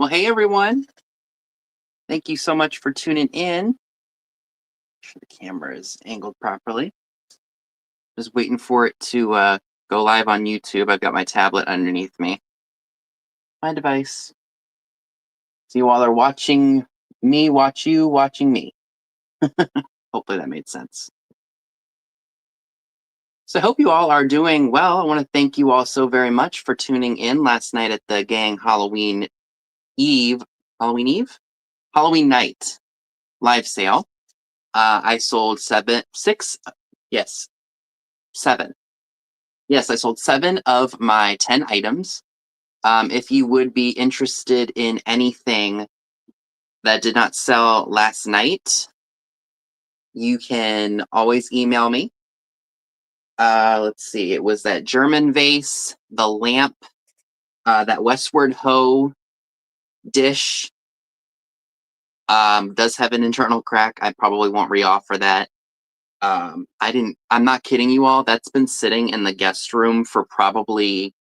Well, hey everyone. Thank you so much for tuning in. Make sure the camera is angled properly. Just waiting for it to go live on YouTube. I've got my tablet underneath me. My device. So you all are watching me watch you watching me. Hopefully that made sense. So I hope you all are doing well. I want to thank you all so very much for tuning in last night at the gang Halloween night live sale. I sold seven. Yes, I sold 7 of my 10 items. If you would be interested in anything that did not sell last night, you can always email me. Let's see, it was that German vase, the lamp, that Westward Ho dish. Does have an internal crack. I probably won't reoffer that. I'm not kidding you all. That's been sitting in the guest room for probably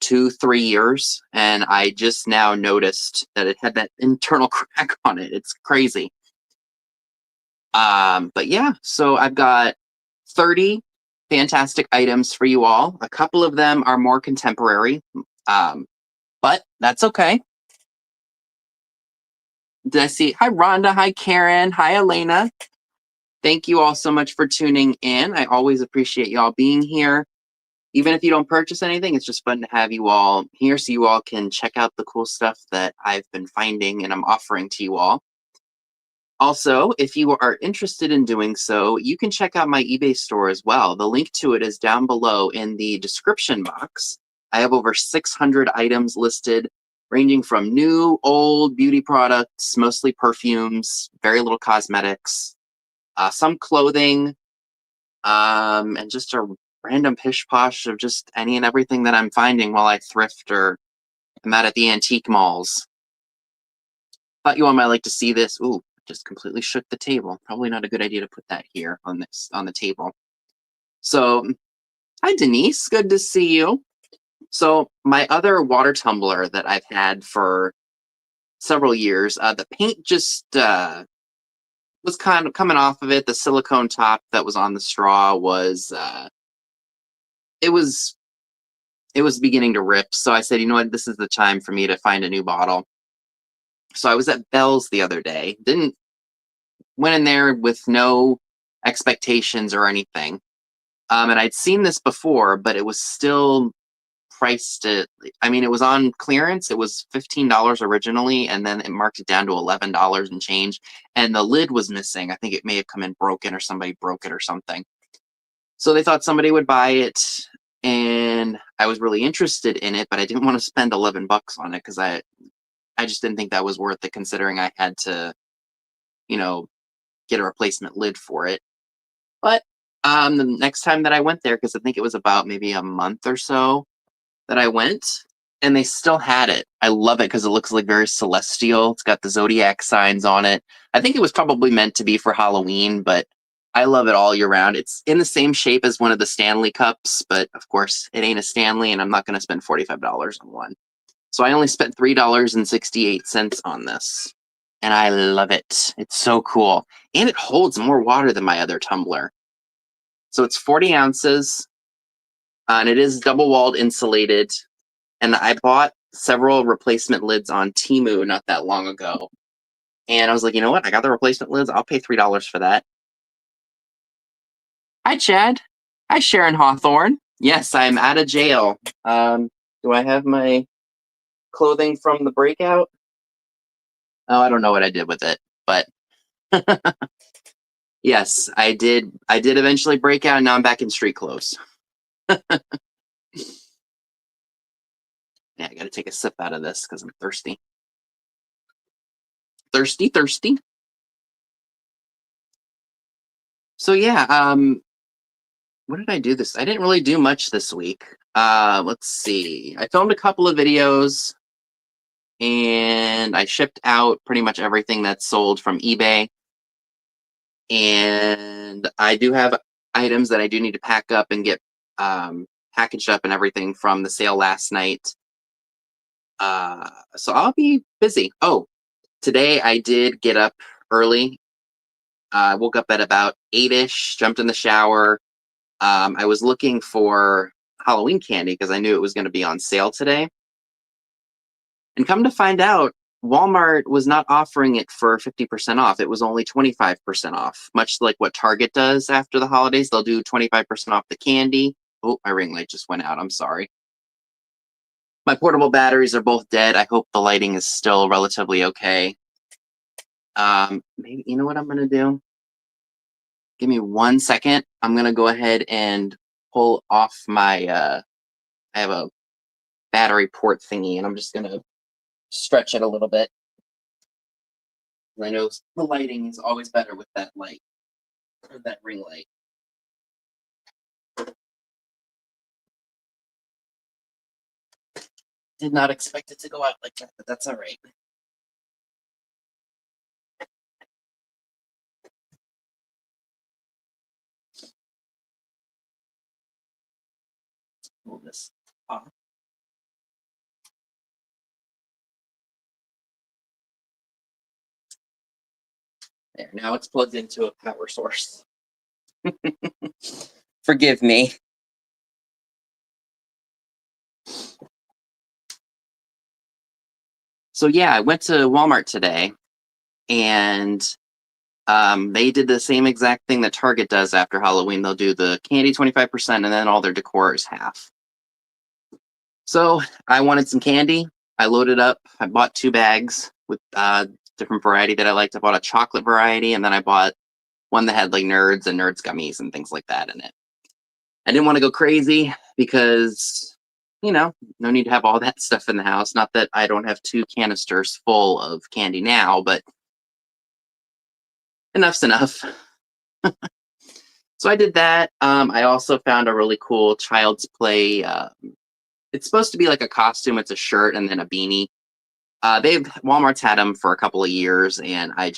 2-3 years, and I just now noticed that it had that internal crack on it. It's crazy. But yeah, so I've got 30 fantastic items for you all. A couple of them are more contemporary, but that's okay. Did I see? Hi, Rhonda. Hi, Karen. Hi, Elena. Thank you all so much for tuning in. I always appreciate y'all being here. Even if you don't purchase anything, it's just fun to have you all here so you all can check out the cool stuff that I've been finding and I'm offering to you all. Also, if you are interested in doing so, you can check out my eBay store as well. The link to it is down below in the description box. I have over 600 items listed, ranging from new, old beauty products, mostly perfumes, very little cosmetics, some clothing, and just a random pish posh of just any and everything that I'm finding while I thrift or am out at the antique malls. Thought you all might like to see this. Ooh, just completely shook the table. Probably not a good idea to put that here on the table. So, hi Denise, good to see you. So my other water tumbler that I've had for several years, the paint just was kind of coming off of it. The silicone top that was on the straw was it was beginning to rip. So I said, you know what, this is the time for me to find a new bottle. So I was at Bell's the other day. Went in there with no expectations or anything. And I'd seen this before, but it was still priced at, I mean, it was on clearance. It was $15 originally, and then it marked it down to $11 and change. And the lid was missing. I think it may have come in broken or somebody broke it or something. So they thought somebody would buy it, and I was really interested in it, but I didn't want to spend $11 on it because I just didn't think that was worth it, considering I had to, get a replacement lid for it. But the next time that I went there, because I think it was about maybe a month or so that I went, and they still had it. I love it because it looks like very celestial. It's got the zodiac signs on it. I think it was probably meant to be for Halloween, but I love it all year round. It's in the same shape as one of the Stanley cups, but of course it ain't a Stanley, and I'm not going to spend $45 on one. So I only spent $3.68 on this, and I love it. It's so cool, and it holds more water than my other tumbler. So it's 40 ounces, and it is double-walled insulated. And I bought several replacement lids on Temu not that long ago. And I was like, you know what? I got the replacement lids. I'll pay $3 for that. Hi, Chad. Hi, Sharon Hawthorne. Yes, I'm out of jail. Do I have my clothing from the breakout? Oh, I don't know what I did with it, but yes, I did. I did eventually break out, and now I'm back in street clothes. Yeah, I got to take a sip out of this because I'm thirsty. Thirsty. So yeah, what did I do this? I didn't really do much this week. Let's see. I filmed a couple of videos, and I shipped out pretty much everything that's sold from eBay. And I do have items that I do need to pack up and get packaged up and everything from the sale last night. So I'll be busy. Oh, today I did get up early. I woke up at about 8ish, jumped in the shower. I was looking for Halloween candy because I knew it was going to be on sale today. And come to find out, Walmart was not offering it for 50% off. It was only 25% off, much like what Target does after the holidays. They'll do 25% off the candy. Oh, my ring light just went out. I'm sorry. My portable batteries are both dead. I hope the lighting is still relatively okay. Maybe, you know what I'm going to do? Give me 1 second. I'm going to go ahead and pull off my, I have a battery port thingy, and I'm just going to stretch it a little bit. I know the lighting is always better with that light, or that ring light. Did not expect it to go out like that, but that's all right. Pull this off. There, now it's plugged into a power source. Forgive me. So yeah, I went to Walmart today, and they did the same exact thing that Target does after Halloween. They'll do the candy 25%, and then all their decor is half. So I wanted some candy. I loaded up. I bought 2 bags with different variety that I liked. I bought a chocolate variety, and then I bought one that had like nerds and nerds gummies and things like that in it. I didn't want to go crazy because, no need to have all that stuff in the house. Not that I don't have 2 canisters full of candy now, but enough's enough. So I did that. I also found a really cool Child's Play. It's supposed to be like a costume. It's a shirt and then a beanie. Walmart's had them for a couple of years, and I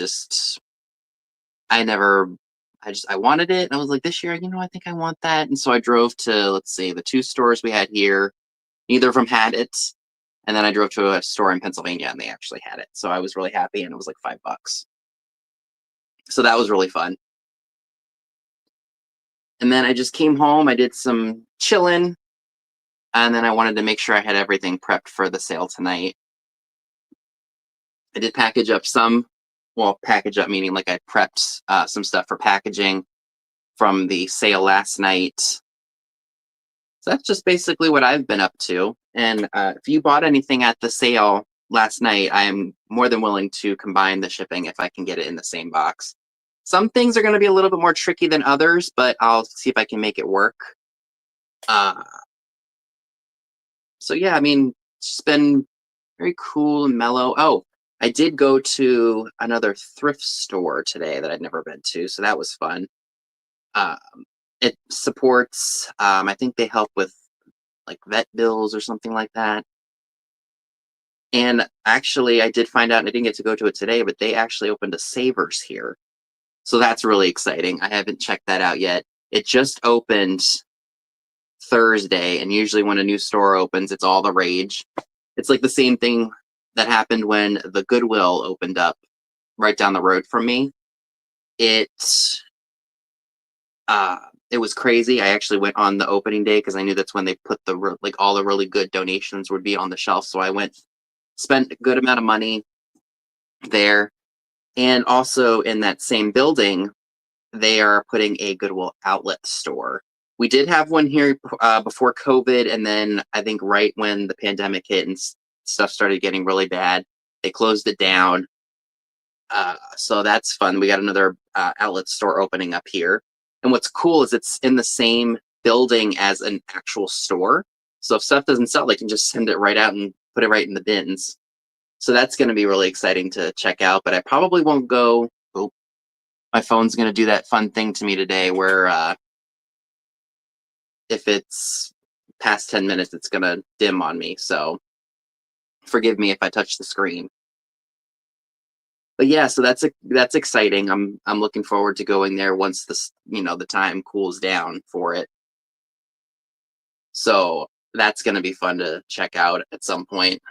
wanted it, and I was like, this year, I think I want that. And so I drove to, let's see, the 2 stores we had here. Neither of them had it. And then I drove to a store in Pennsylvania, and they actually had it. So I was really happy, and it was like $5. So that was really fun. And then I just came home. I did some chilling, and then I wanted to make sure I had everything prepped for the sale tonight. I did package up package up meaning like I prepped some stuff for packaging from the sale last night. So that's just basically what I've been up to. And if you bought anything at the sale last night, I am more than willing to combine the shipping if I can get it in the same box. Some things are going to be a little bit more tricky than others, but I'll see if I can make it work. So yeah, it's been very cool and mellow. Oh, I did go to another thrift store today that I'd never been to, so that was fun. Um, it supports, I think they help with like vet bills or something like that. And actually, I did find out, and I didn't get to go to it today, but they actually opened a Savers here. So that's really exciting. I haven't checked that out yet. It just opened Thursday, and usually when a new store opens, it's all the rage. It's like the same thing that happened when the Goodwill opened up right down the road from me. It it was crazy. I actually went on the opening day because I knew that's when they put all the really good donations would be on the shelf. So I went, spent a good amount of money there, and also in that same building, they are putting a Goodwill outlet store. We did have one here before COVID, and then I think right when the pandemic hit and stuff started getting really bad, they closed it down. So that's fun. We got another outlet store opening up here. And what's cool is it's in the same building as an actual store. So if stuff doesn't sell, they can just send it right out and put it right in the bins. So that's going to be really exciting to check out. But I probably won't go. Oh, my phone's going to do that fun thing to me today where if it's past 10 minutes, it's going to dim on me. So forgive me if I touch the screen. But yeah, so that's exciting. I'm looking forward to going there once the time cools down for it. So that's going to be fun to check out at some point.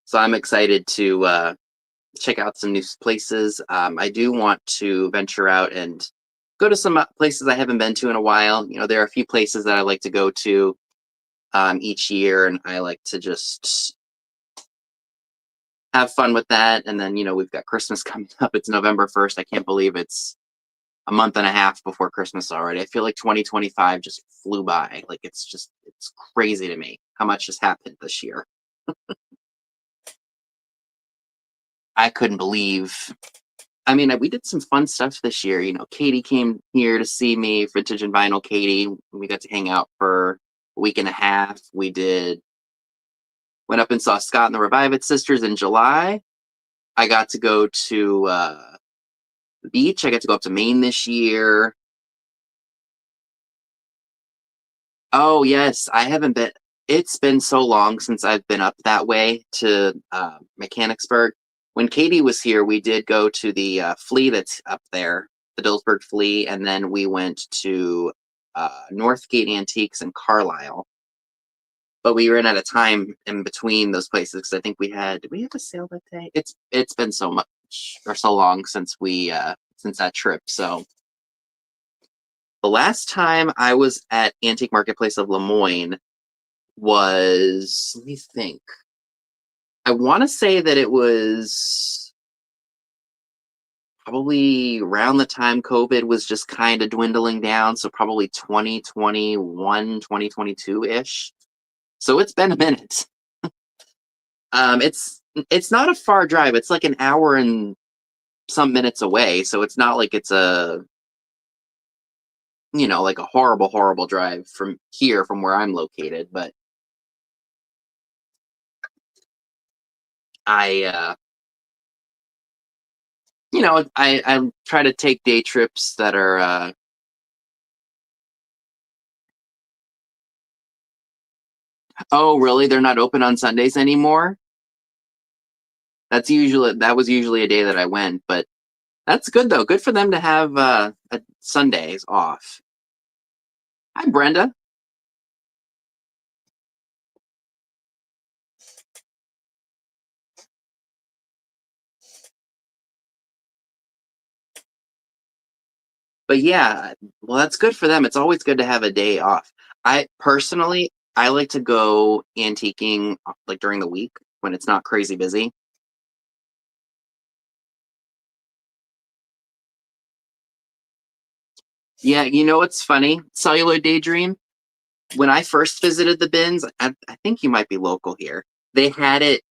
So I'm excited to check out some new places. I do want to venture out and go to some places I haven't been to in a while. There are a few places that I like to go to each year, and I like to just have fun with that. And then, we've got Christmas coming up. It's November 1st. I can't believe it's a month and a half before Christmas already. I feel like 2025 just flew by. Like it's crazy to me how much has happened this year. I couldn't believe. I mean, we did some fun stuff this year. Katie came here to see me, Vintage and Vinyl Katie. We got to hang out for a week and a half. Went up and saw Scott and the Revive It Sisters in July. I got to go to the beach. I got to go up to Maine this year. Oh, yes. I haven't been. It's been so long since I've been up that way to Mechanicsburg. When Katie was here, we did go to the flea that's up there, the Dillsburg Flea, and then we went to Northgate Antiques in Carlisle. But we ran out of time in between those places because I think did we have a sale that day? It's been so much or so long since since that trip. So the last time I was at Antique Marketplace of Lemoyne was, let me think. I want to say that it was probably around the time COVID was just kind of dwindling down. So probably 2021, 2022-ish. So it's been a minute. It's not a far drive. It's like an hour and some minutes away. So it's not like it's like a horrible, horrible drive from here, from where I'm located. But I I try to take day trips that are oh, really? They're not open on Sundays anymore? That was usually a day that I went, but that's good though. Good for them to have Sundays off. Hi, Brenda. But yeah, well, that's good for them. It's always good to have a day off. I personally, I like to go antiquing like during the week when it's not crazy busy. Yeah, what's funny? Cellular Daydream. When I first visited the bins, I think you might be local here. They had it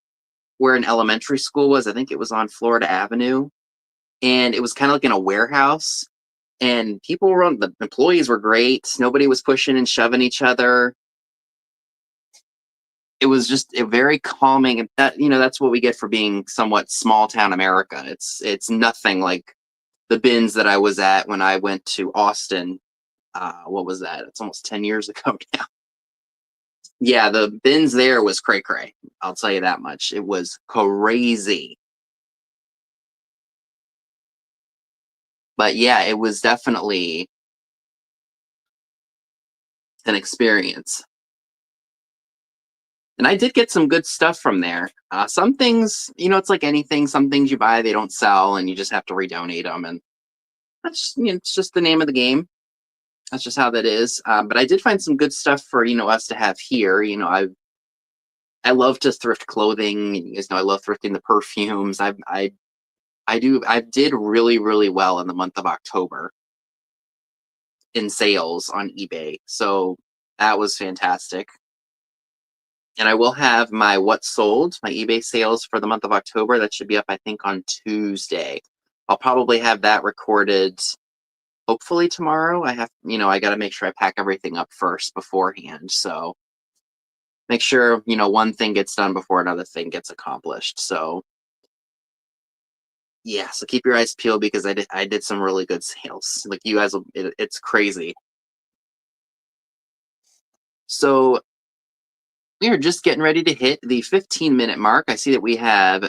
where an elementary school was. I think it was on Florida Avenue, and it was kind of like in a warehouse. And the employees were great. Nobody was pushing and shoving each other. It was just a very calming, and that's what we get for being somewhat small town America. It's nothing like the bins that I was at when I went to Austin. What was that? It's almost 10 years ago now. Yeah, the bins there was cray cray. I'll tell you that much. It was crazy. But yeah, it was definitely an experience. And I did get some good stuff from there. Some things, it's like anything. Some things you buy, they don't sell, and you just have to redonate them. And that's, it's just the name of the game. That's just how that is. But I did find some good stuff for us to have here. I love to thrift clothing. You guys know I love thrifting the perfumes. I did really, really well in the month of October in sales on eBay. So that was fantastic. And I will have my what sold, my eBay sales for the month of October. That should be up, I think, on Tuesday. I'll probably have that recorded hopefully tomorrow. I got to make sure I pack everything up first beforehand. So make sure, one thing gets done before another thing gets accomplished. So yeah, so keep your eyes peeled because I did some really good sales. Like you guys, it's crazy. So we are just getting ready to hit the 15-minute mark. I see that we have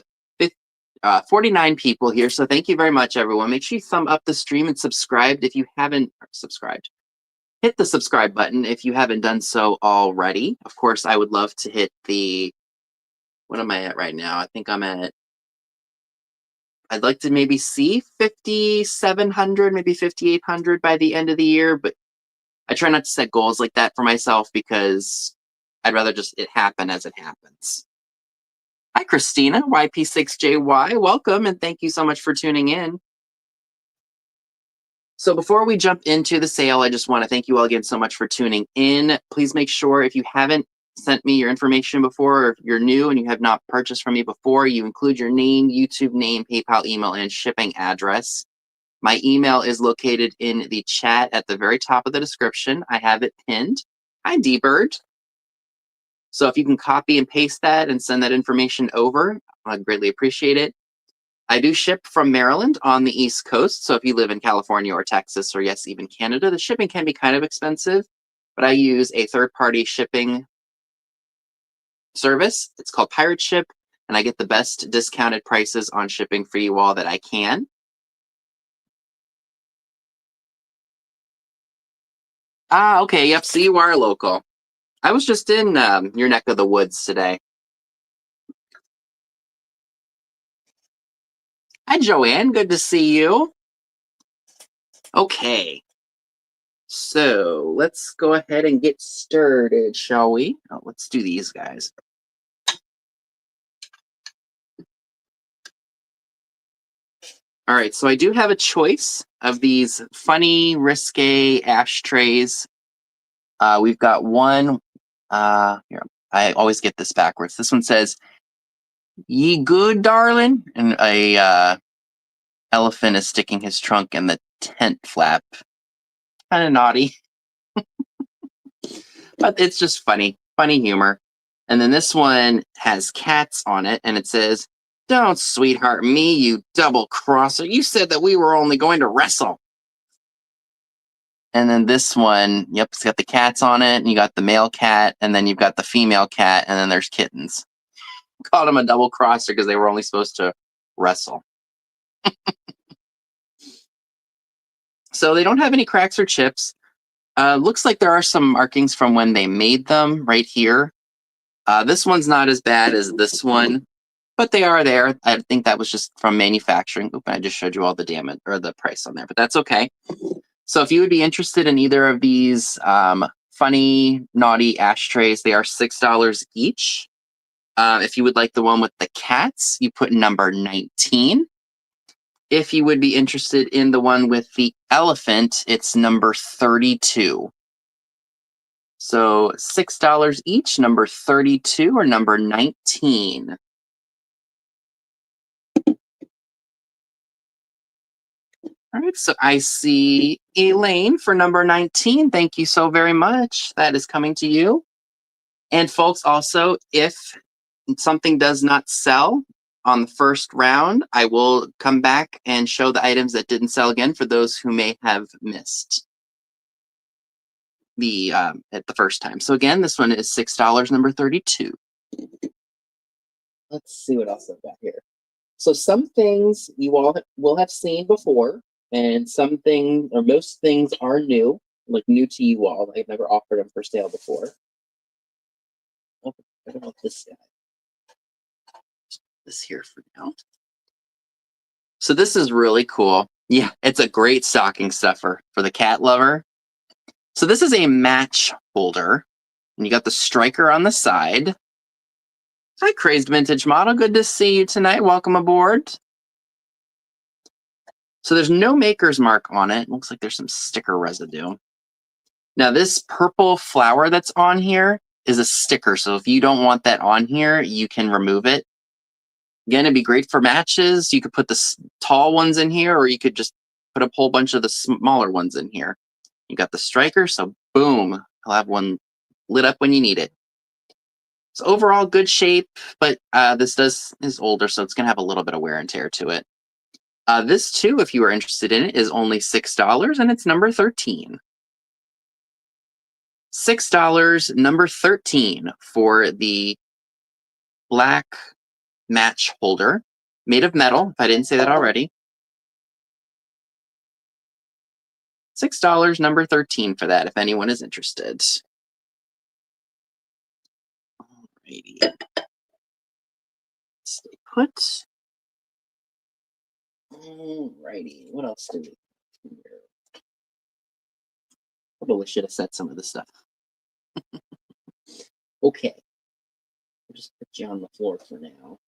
49 people here. So thank you very much, everyone. Make sure you thumb up the stream and subscribe if you haven't subscribed. Hit the subscribe button if you haven't done so already. Of course, I would love to hit the What am I at right now? I think I'd like to maybe see 5,700, maybe 5,800 by the end of the year, but I try not to set goals like that for myself because I'd rather just it happen as it happens. Hi, Christina, YP6JY. Welcome, and thank you so much for tuning in. So before we jump into the sale, I just want to thank you all again so much for tuning in. Please make sure if you haven't sent me your information before, or if you're new and you have not purchased from me before, you include your name, YouTube name, PayPal email, and shipping address. My email is located in the chat at the very top of the description. I have it pinned. Hi, D-Bird. So if you can copy and paste that and send that information over, I'd greatly appreciate it. I do ship from Maryland on the East Coast. So if you live in California or Texas, or yes, even Canada, the shipping can be kind of expensive, but I use a third-party shipping service. It's called Pirate Ship, and I get the best discounted prices on shipping for you all that I can. Ah, okay. Yep. So you are local. I was just in your neck of the woods today. Hi, Joanne. Good to see you. Okay. So let's go ahead and get started, shall we? Oh, let's do these guys. All right, so I do have a choice of these funny, risque ashtrays. We've got one. Here, I always get this backwards. This one says, "Ye good, darling," and a elephant is sticking his trunk in the tent flap. Kind of naughty, but it's just funny humor. And then this one has cats on it, and it says, "Don't sweetheart me, you double crosser. You said that we were only going to wrestle." And then this one, yep, it's got the cats on it, and you got the male cat, and then you've got the female cat, and then there's kittens. Called them a double crosser because they were only supposed to wrestle. So they don't have any cracks or chips. Looks like there are some markings from when they made them right here. This one's not as bad as this one, but they are there. I think that was just from manufacturing. Oop, I just showed you all the damage or the price on there, but that's okay. So if you would be interested in either of these funny, naughty ashtrays, they are $6 each. If you would like the one with the cats, you put number 19. If you would be interested in the one with the elephant, it's number 32. So $6 each, number 32 or number 19. All right, so I see Elaine for number 19. Thank you so very much. That is coming to you. And folks, also, if something does not sell on the first round, I will come back and show the items that didn't sell again for those who may have missed the at the first time. So again, this one is $6, number 32. Let's see what else I've got here. So some things you all will have seen before, and some things, or most things, are new, like new to you all. I've never offered them for sale before. Oh, I don't know this guy. This here for now. So this is really cool. Yeah, it's a great stocking stuffer for the cat lover. So this is a match holder, and you got the striker on the side. Hi, Crazed Vintage Model. Good to see you tonight. Welcome aboard. So there's no maker's mark on it. Looks like there's some sticker residue. Now this purple flower that's on here is a sticker. So if you don't want that on here, you can remove it. Again, it'd be great for matches. You could put the tall ones in here, or you could just put a whole bunch of the smaller ones in here. You got the striker, so boom, I'll have one lit up when you need it. So overall, good shape, but this is older, so it's gonna have a little bit of wear and tear to it. This too, if you are interested in it, is only $6, and it's number 13. $6, number 13 for the black match holder, made of metal, if I didn't say that already. $6, number 13 for that, if anyone is interested. Alrighty. put? Alrighty, what else do we have here? Probably should have said some of this stuff. Okay. I'll just put you on the floor for now.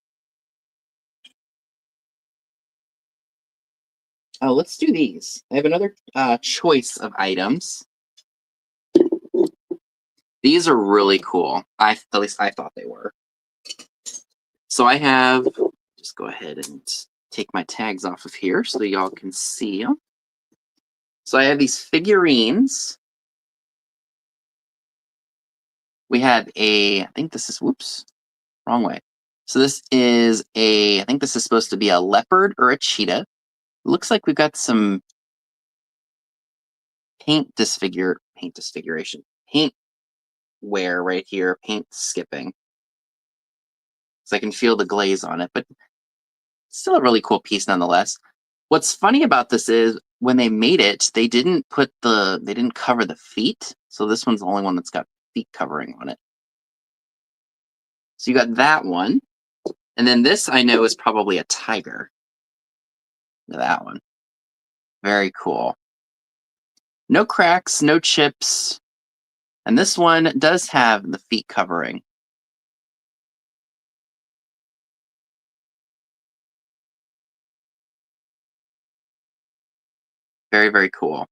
Oh, let's do these. I have another choice of items. These are really cool. At least I thought they were. So I have, just go ahead and take my tags off of here so y'all can see them. So I have these figurines. We have I think this is, whoops, wrong way. So this is I think this is supposed to be a leopard or a cheetah. Looks like we've got some paint disfiguration, paint wear right here, paint skipping. So I can feel the glaze on it, but still a really cool piece nonetheless. What's funny about this is when they made it, they didn't cover the feet. So this one's the only one that's got feet covering on it. So you got that one. And then this I know is probably a tiger. Look at that one. Very cool. No cracks, no chips. And this one does have the feet covering. Very, very cool.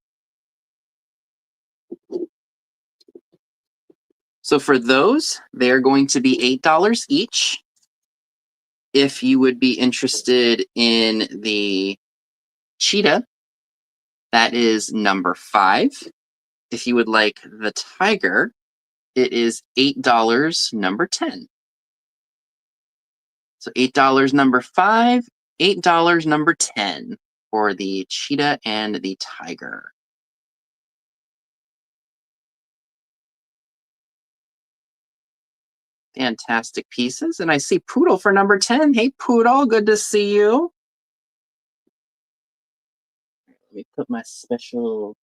So for those, they're going to be $8 each. If you would be interested in the cheetah, that is number 5. If you would like the tiger, it is $8, number 10. So $8 number 5, $8 number 10 for the cheetah and the tiger. Fantastic pieces. And I see Poodle for number 10. Hey, Poodle, good to see you. Let me put my special...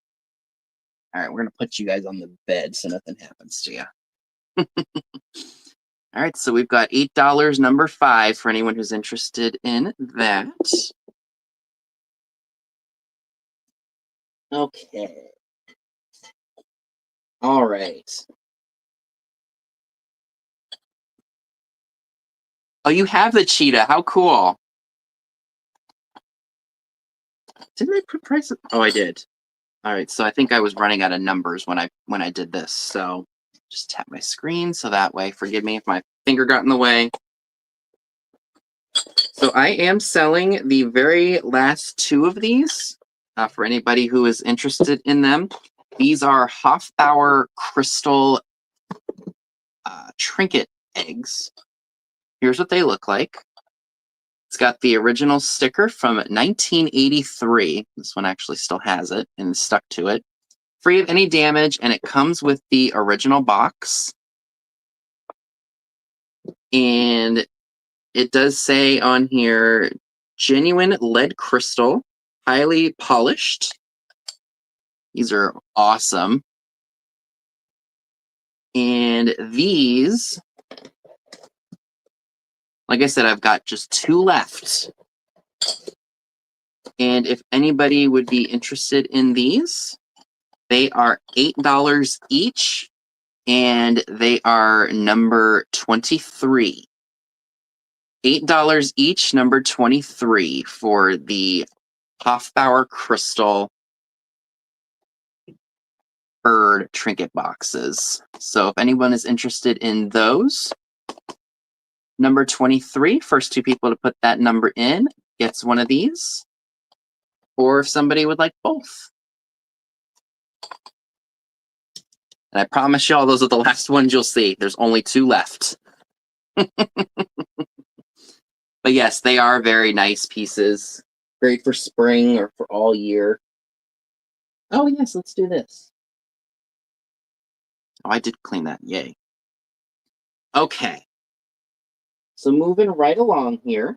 All right, we're going to put you guys on the bed so nothing happens to you. All right, so we've got $8 number 5 for anyone who's interested in that. Okay. All right. Oh, you have the cheetah. How cool. Didn't I put prices? Oh, I did. All right, so I think I was running out of numbers when I did this. So just tap my screen so that way, forgive me if my finger got in the way. So I am selling the very last 2 of these for anybody who is interested in them. These are Hofbauer crystal trinket eggs. Here's what they look like. It's got the original sticker from 1983. This one actually still has it and stuck to it. Free of any damage, and it comes with the original box. And it does say on here, genuine lead crystal, highly polished. These are awesome. And these, like I said, I've got just 2 left. And if anybody would be interested in these, they are $8 each, and they are number 23. $8 each, number 23 for the Hofbauer crystal bird trinket boxes. So if anyone is interested in those, number 23, first 2 people to put that number in gets one of these. Or if somebody would like both. And I promise y'all, those are the last ones you'll see. There's only 2 left. But yes, they are very nice pieces. Great for spring or for all year. Oh yes, let's do this. Oh, I did clean that. Yay. Okay. So moving right along here.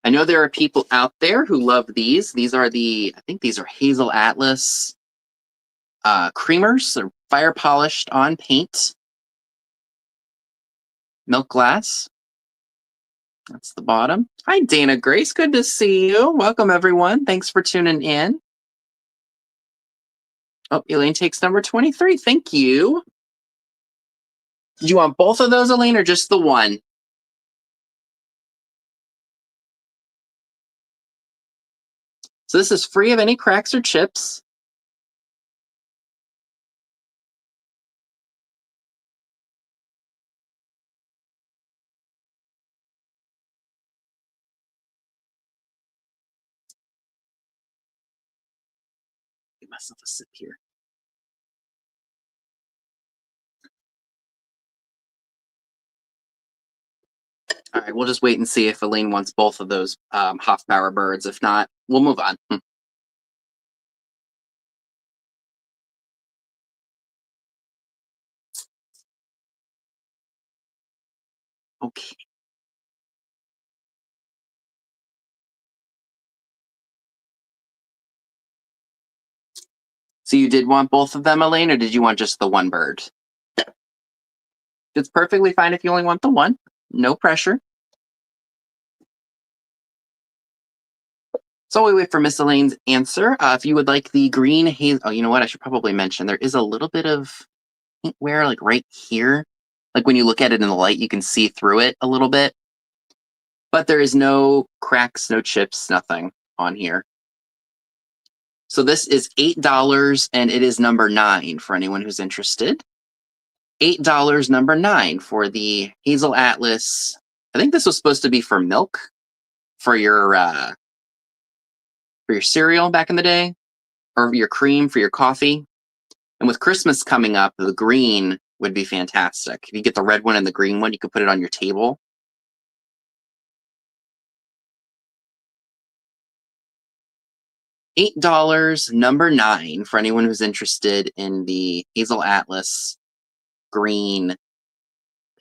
I know there are people out there who love these. These are I think these are Hazel Atlas creamers. They're fire polished on paint. Milk glass. That's the bottom. Hi, Dana Grace. Good to see you. Welcome, everyone. Thanks for tuning in. Oh, Elaine takes number 23. Thank you. Did you want both of those, Elaine, or just the one? So this is free of any cracks or chips. Give myself a sip here. All right, we'll just wait and see if Elaine wants both of those Hofbauer birds. If not, we'll move on. Okay. So you did want both of them, Elaine, or did you want just the one bird? It's perfectly fine if you only want the one. No pressure. So we wait for Miss Elaine's answer. If you would like the green hazel, oh, you know what? I should probably mention there is a little bit of paintware, like right here. Like when you look at it in the light, you can see through it a little bit. But there is no cracks, no chips, nothing on here. So this is $8, and it is number 9 for anyone who's interested. $8, number 9 for the Hazel Atlas. I think this was supposed to be for milk, for your cereal back in the day, or your cream for your coffee. And with Christmas coming up, the green would be fantastic. If you get the red one and the green one, you could put it on your table. $8, number 9 for anyone who's interested in the Hazel Atlas green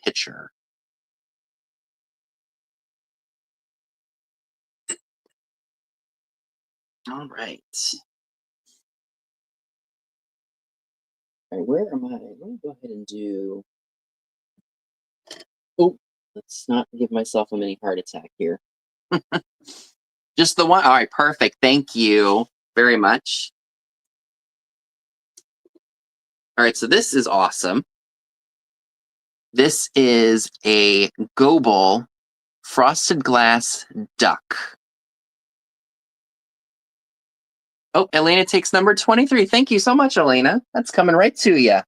pitcher. All right. All right, where am I? Let me go ahead and do. Oh, let's not give myself a mini heart attack here. Just the one. All right, perfect. Thank you very much. All right, so this is awesome. This is a Goebel frosted glass duck. Oh, Elena takes number 23. Thank you so much, Elena. That's coming right to you.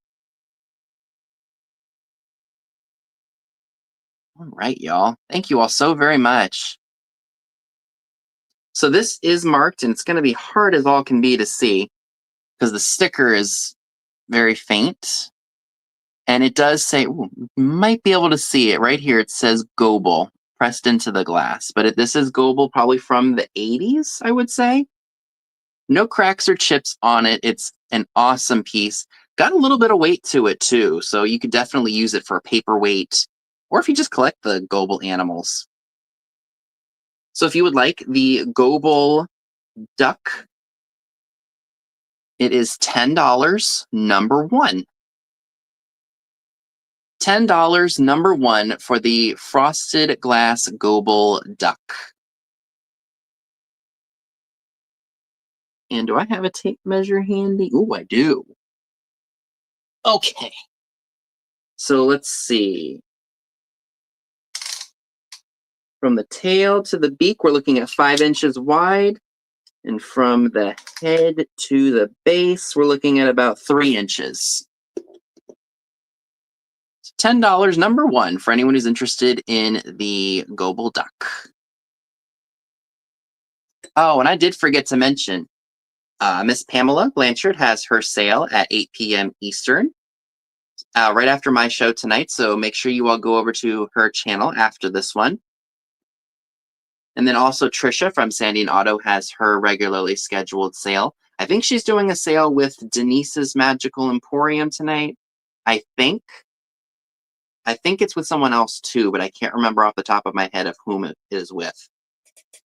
All right, y'all. Thank you all so very much. So this is marked, and it's going to be hard as all can be to see because the sticker is very faint. And it does say, ooh, you might be able to see it right here. It says Goebel pressed into the glass. But this is Goebel probably from the 80s, I would say. No cracks or chips on it. It's an awesome piece. Got a little bit of weight to it, too. So you could definitely use it for a paperweight or if you just collect the Goebel animals. So if you would like the Goebel duck, it is $10, number 1. $10, number 1 for the frosted glass Goebel duck. And do I have a tape measure handy? Ooh, I do. Okay. So let's see. From the tail to the beak, we're looking at 5 inches wide. And from the head to the base, we're looking at about 3 inches. $10, number 1 for anyone who's interested in the Goebel duck. Oh, and I did forget to mention, Miss Pamela Blanchard has her sale at 8 p.m. Eastern, right after my show tonight. So make sure you all go over to her channel after this one. And then also Trisha from Sandy and Auto has her regularly scheduled sale. I think she's doing a sale with Denise's Magical Emporium tonight. I think it's with someone else too, but I can't remember off the top of my head of whom it is with.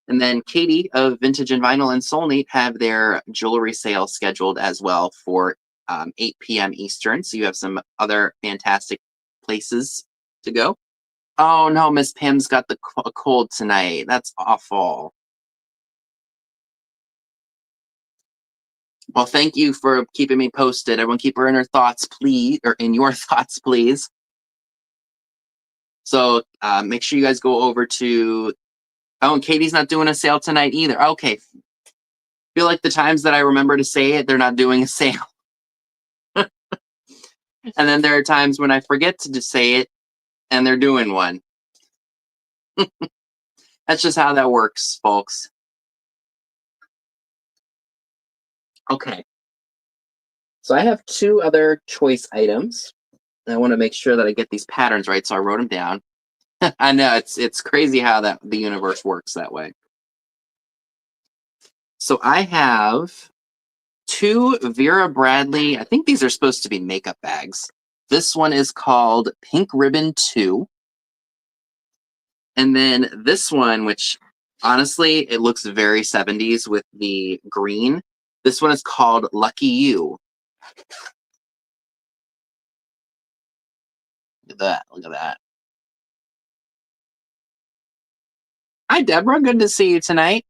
And then Katie of Vintage and Vinyl and Soulmate have their jewelry sale scheduled as well for 8 p.m. Eastern. So you have some other fantastic places to go. Oh no, Miss Pam's got the cold tonight. That's awful. Well, thank you for keeping me posted. Everyone keep her in her thoughts, please, or in your thoughts, please. So make sure you guys go over to, oh, and Katie's not doing a sale tonight either. Okay. Feel like the times that I remember to say it, they're not doing a sale. And then there are times when I forget to just say it and they're doing one. That's just how that works, folks. Okay. So I have two other choice items. I want to make sure that I get these patterns right, so I wrote them down. I know it's crazy how that the universe works that way. So I have two Vera Bradley. I think these are supposed to be makeup bags. This one is called Pink Ribbon 2. And then this one, which honestly, it looks very 70s with the green. This one is called Lucky You. Look at that. Look at that. Hi, Deborah. Good to see you tonight.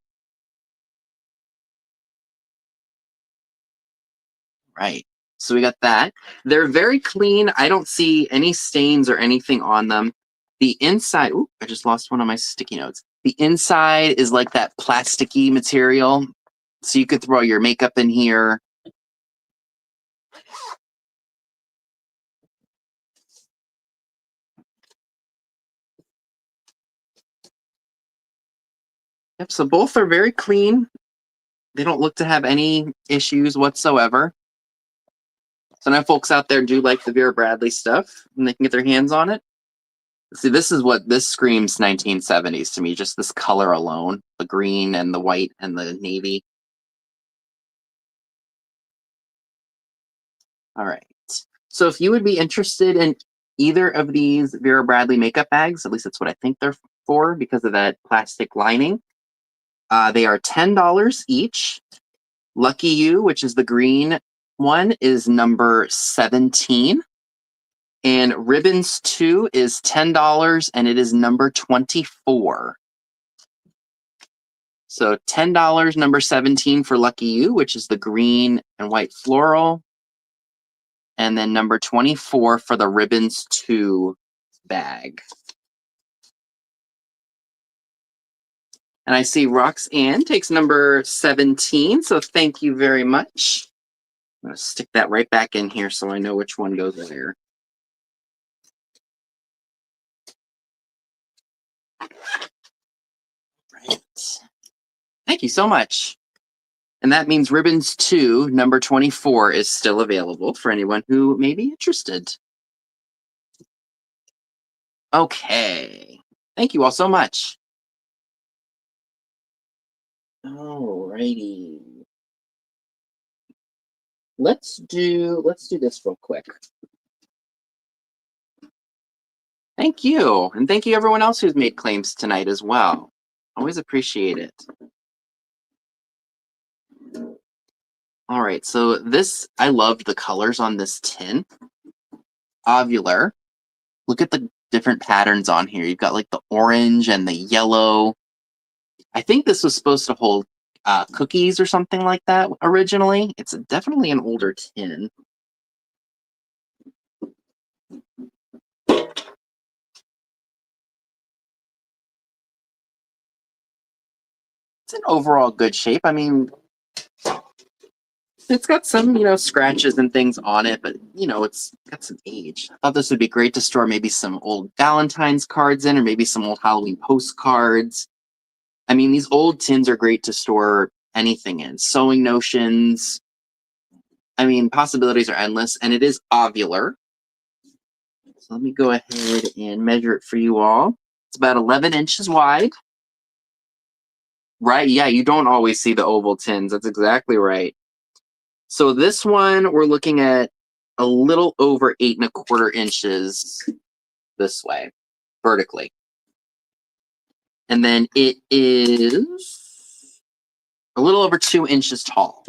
Right. So we got that. They're very clean. I don't see any stains or anything on them. The inside, ooh, I just lost one of my sticky notes. The inside is like that plasticky material. So you could throw your makeup in here. Yep, so both are very clean. They don't look to have any issues whatsoever. So now folks out there do like the Vera Bradley stuff, and they can get their hands on it. See, this is what this screams 1970s to me, just this color alone, the green and the white and the navy. All right. So if you would be interested in either of these Vera Bradley makeup bags, at least that's what I think they're for because of that plastic lining, they are $10 each. Lucky You, which is the green one, is number 17. And Ribbons 2 is $10 and it is number 24. So $10, number 17 for Lucky You, which is the green and white floral. And then number 24 for the Ribbons 2 bag. And I see Roxanne takes number 17, so thank you very much. I'm going to stick that right back in here so I know which one goes where. Right. Thank you so much. And that means Ribbons 2, number 24, is still available for anyone who may be interested. Okay. Thank you all so much. Alrighty. Let's do this real quick. Thank you. And thank you everyone else who's made claims tonight as well. Always appreciate it. All right, so this, I loved the colors on this tin. Ovular. Look at the different patterns on here. You've got like the orange and the yellow. I think this was supposed to hold cookies or something like that originally. It's definitely an older tin. It's in overall good shape. I mean, it's got some, scratches and things on it, but, it's got some age. I thought this would be great to store maybe some old Valentine's cards in, or maybe some old Halloween postcards. I mean, these old tins are great to store anything in. Sewing notions. I mean, possibilities are endless, and it is ovular. So let me go ahead and measure it for you all. It's about 11 inches wide. Right, yeah, you don't always see the oval tins. That's exactly right. So this one, we're looking at a little over 8¼ inches this way, vertically. And then it is a little over 2 inches tall.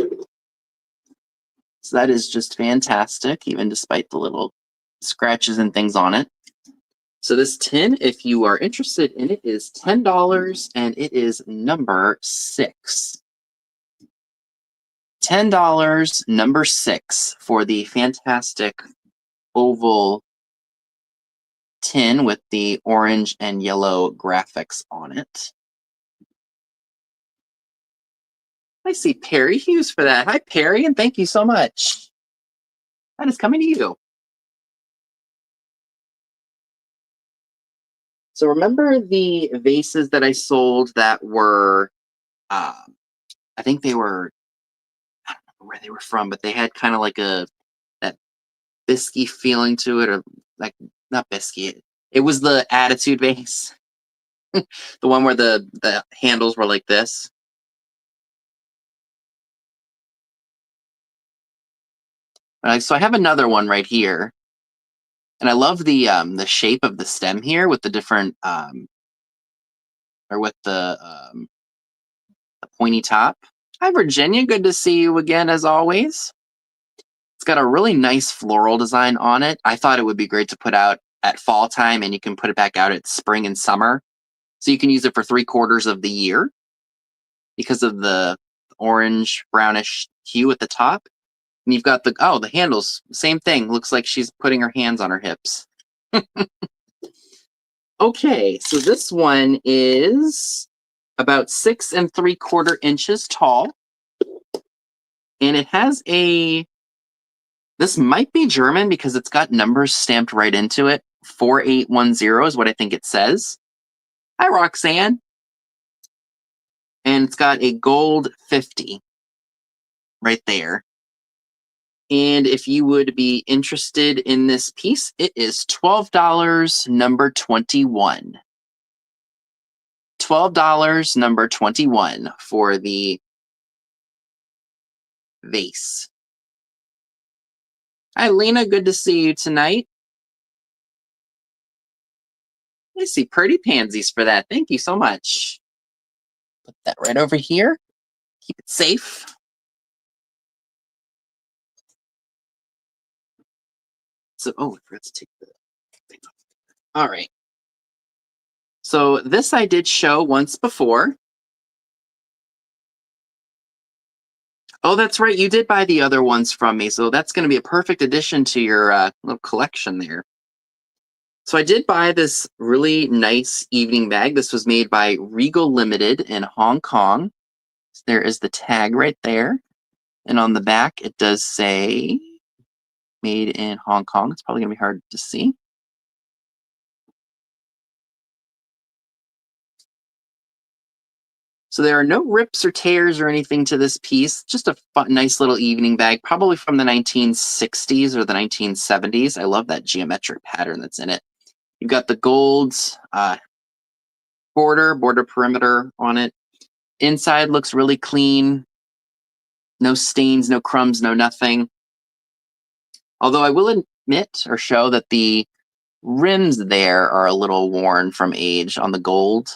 So that is just fantastic, even despite the little scratches and things on it. So this tin, if you are interested in it, is $10, and it is number 6. $10, number 6, for the fantastic oval tin with the orange and yellow graphics on it. I see Perry Hughes for that. Hi, Perry, and thank you so much. That is coming to you. So remember the vases that I sold that were, I think they were, I don't know where they were from, but they had kind of like that biscuity feeling to it, or like, not biscuit. It was the attitude vase, the one where the handles were like this. So I have another one right here, and I love the shape of the stem here with the different or with the pointy top. Hi, Virginia. Good to see you again, as always. It's got a really nice floral design on it. I thought it would be great to put out at fall time, and you can put it back out at spring and summer. So you can use it for 3/4 of the year because of the orange brownish hue at the top. And you've got the handles, same thing. Looks like she's putting her hands on her hips. Okay, so this one is about 6 3/4 inches tall. And it has this might be German because it's got numbers stamped right into it. 4810 is what I think it says. Hi, Roxanne. And it's got a gold 50 right there. And if you would be interested in this piece, it is $12, number 21. $12, number 21, for the vase. Hi, Lena. Good to see you tonight. I see pretty pansies for that. Thank you so much. Put that right over here. Keep it safe. So, I forgot to take the thing off. All right. So this I did show once before. Oh, that's right. You did buy the other ones from me. So that's going to be a perfect addition to your little collection there. So I did buy this really nice evening bag. This was made by Regal Limited in Hong Kong. So there is the tag right there. And on the back, it does say made in Hong Kong. It's probably going to be hard to see. So there are no rips or tears or anything to this piece. Just a fun, nice little evening bag, probably from the 1960s or the 1970s. I love that geometric pattern that's in it. You've got the gold border perimeter on it. Inside looks really clean. No stains, no crumbs, no nothing. Although I will admit or show that the rims there are a little worn from age on the gold.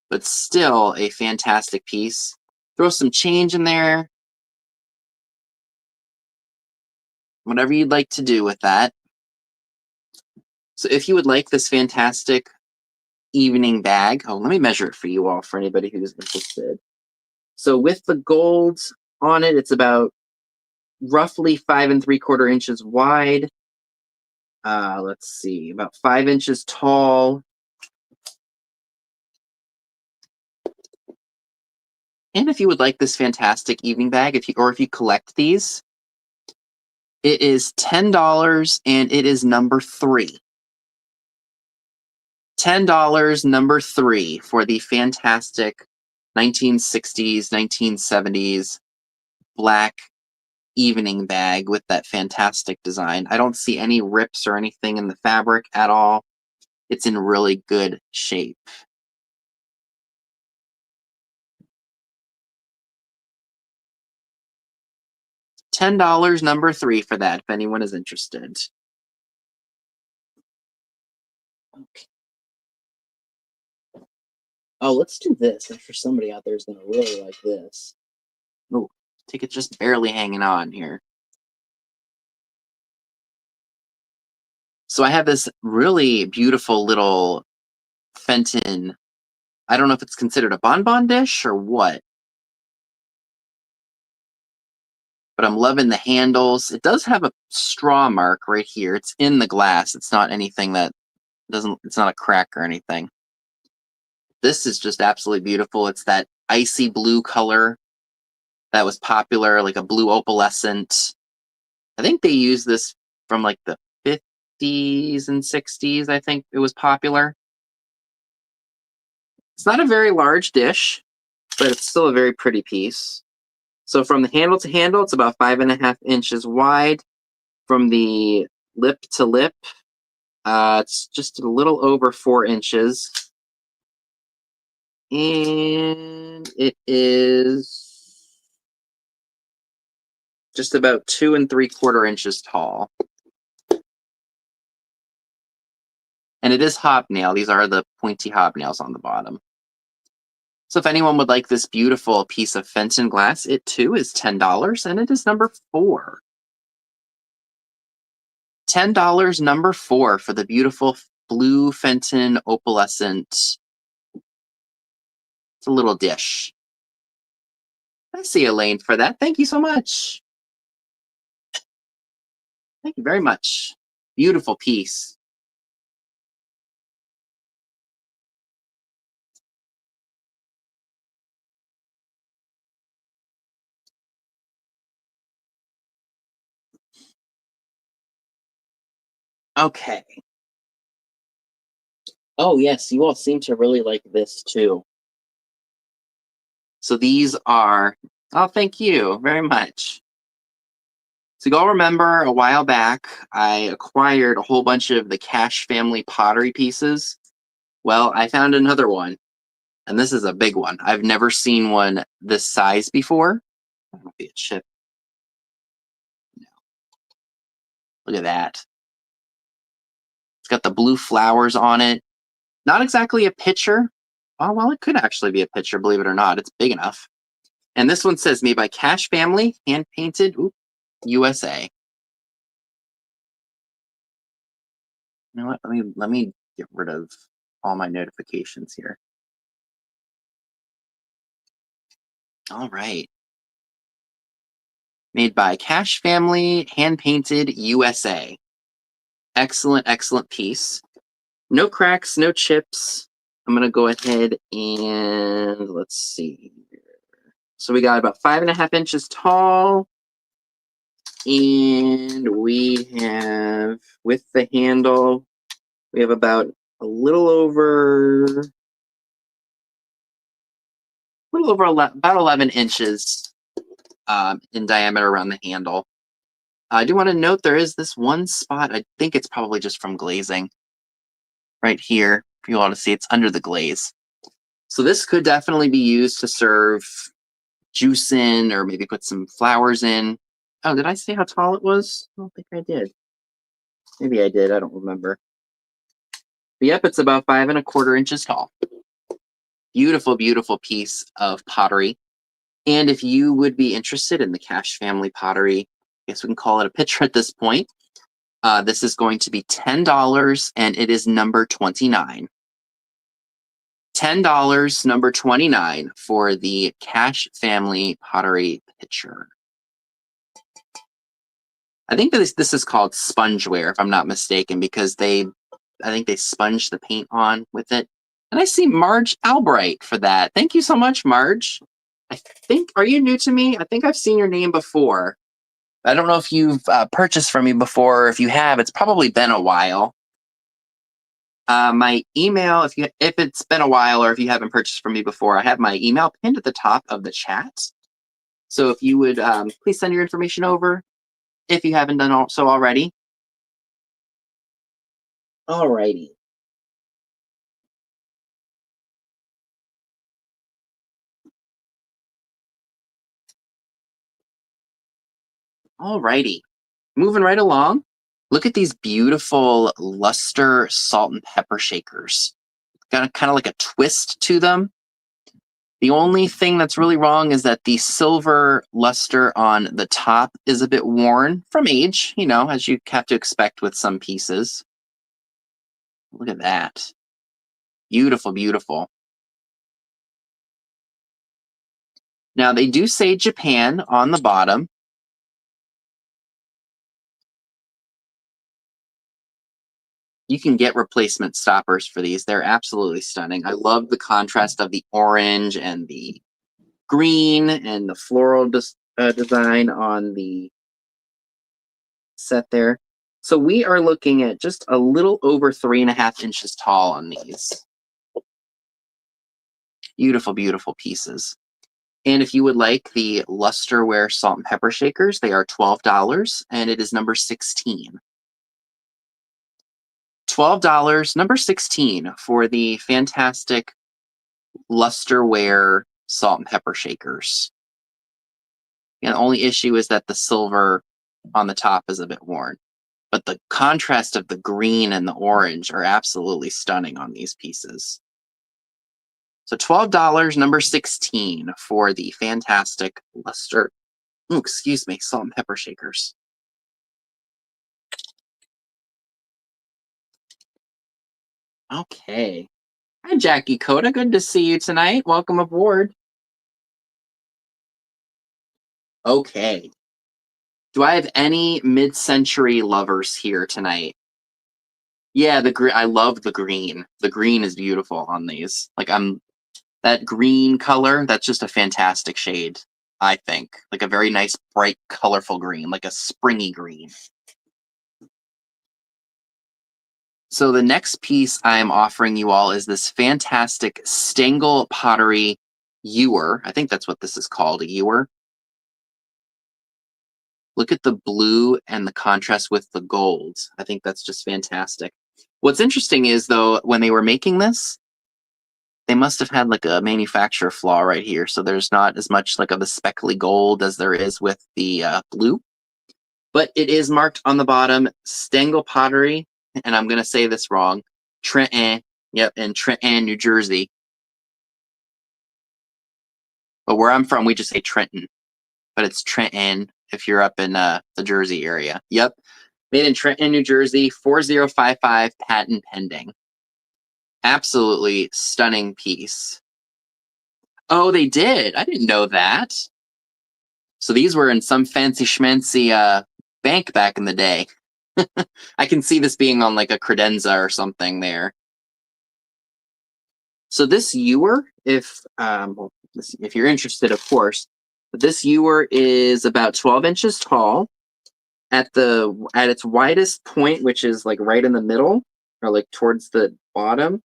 But still a fantastic piece. Throw some change in there. Whatever you'd like to do with that. So if you would like this fantastic evening bag, let me measure it for you all, for anybody who's interested. So with the gold on it, it's about roughly 5 3/4 inches wide. Let's see, about 5 inches tall. And if you would like this fantastic evening bag, if you collect these, it is $10, and it is number 3. $10, number 3, for the fantastic 1960s, 1970s black evening bag with that fantastic design. I don't see any rips or anything in the fabric at all. It's in really good shape. $10, number 3, for that, if anyone is interested. Okay. Oh, let's do this. I'm sure somebody out there is going to really like this. Oh, take it just barely hanging on here. So I have this really beautiful little Fenton. I don't know if it's considered a bonbon dish or what, but I'm loving the handles. It does have a straw mark right here. It's in the glass. It's not anything that it's not a crack or anything. This is just absolutely beautiful. It's that icy blue color that was popular, like a blue opalescent. I think they used this from like the 50s and 60s. I think it was popular. It's not a very large dish, but it's still a very pretty piece. So from the handle to handle, it's about 5.5 inches wide. From the lip to lip, it's just a little over 4 inches. And it is just about 2 3/4 inches tall. And it is hobnail. These are the pointy hobnails on the bottom. So if anyone would like this beautiful piece of Fenton glass, it too is $10, and it is number 4. $10, number 4, for the beautiful blue Fenton opalescent. It's a little dish. I see Elaine for that. Thank you so much. Thank you very much. Beautiful piece. Okay. Oh, yes, you all seem to really like this too. So these are, oh, thank you very much. So you all remember a while back, I acquired a whole bunch of the Cash family pottery pieces. Well, I found another one, and this is a big one. I've never seen one this size before. That might be a chip. No. Look at that. It's got the blue flowers on it. Not exactly a pitcher. Oh, well, it could actually be a pitcher, believe it or not. It's big enough. And this one says made by Cash Family, hand painted, USA. You know what? Let me get rid of all my notifications here. All right. Made by Cash Family, hand painted, USA. Excellent, excellent piece. No cracks, no chips. I'm gonna go ahead and let's see. So we got about 5.5 inches tall. And we have, with the handle, we have about a little over about 11 inches in diameter around the handle. I do want to note there is this one spot, I think it's probably just from glazing, right here, for you all to see. It's under the glaze. So this could definitely be used to serve juice in, or maybe put some flowers in. Oh, did I say how tall it was? I don't think I did. Maybe I did, I don't remember. But yep, it's about 5.25 inches tall. Beautiful, beautiful piece of pottery. And if you would be interested in the Cash family pottery, I guess we can call it a pitcher at this point. This is going to be $10, and it is number 29. $10, number 29, for the Cash family pottery pitcher. I think this is called spongeware, if I'm not mistaken, because I think they sponge the paint on with it. And I see Marge Albright for that. Thank you so much, Marge. I think, are you new to me? I think I've seen your name before. I don't know if you've purchased from me before, or if you have, it's probably been a while. My email, if it's been a while, or if you haven't purchased from me before, I have my email pinned at the top of the chat. So if you would please send your information over, if you haven't done so already. Alrighty. Alrighty. Moving right along. Look at these beautiful luster salt and pepper shakers. Got kind of like a twist to them. The only thing that's really wrong is that the silver luster on the top is a bit worn from age, as you have to expect with some pieces. Look at that. Beautiful, beautiful. Now, they do say Japan on the bottom. You can get replacement stoppers for these. They're absolutely stunning. I love the contrast of the orange and the green and the floral design on the set there. So we are looking at just a little over 3.5 inches tall on these. Beautiful, beautiful pieces. And if you would like the Lusterware salt and pepper shakers, they are $12, and it is number 16. $12, number 16 for the fantastic Lusterware salt and pepper shakers. And the only issue is that the silver on the top is a bit worn. But the contrast of the green and the orange are absolutely stunning on these pieces. So $12, number 16 for the fantastic Luster, salt and pepper shakers. Okay. Hi, Jackie Coda. Good to see you tonight. Welcome aboard. Okay. Do I have any mid-century lovers here tonight? Yeah, I love the green. The green is beautiful on these. Like that green color, that's just a fantastic shade, I think. Like a very nice, bright, colorful green, like a springy green. So the next piece I am offering you all is this fantastic Stengel pottery ewer. I think that's what this is called, a ewer. Look at the blue and the contrast with the gold. I think that's just fantastic. What's interesting is, though, when they were making this, they must have had like a manufacturer flaw right here. So there's not as much like of a speckly gold as there is with the blue. But it is marked on the bottom, Stengel pottery, and I'm going to say this wrong, Trenton, yep, in Trenton, New Jersey. But where I'm from, we just say Trenton, but it's Trenton if you're up in the Jersey area. Yep, made in Trenton, New Jersey, 4055, patent pending. Absolutely stunning piece. Oh, they did? I didn't know that. So these were in some fancy schmancy bank back in the day. I can see this being on like a credenza or something there. So this ewer, if you're interested, of course, but this ewer is about 12 inches tall. At its widest point, which is like right in the middle, or like towards the bottom,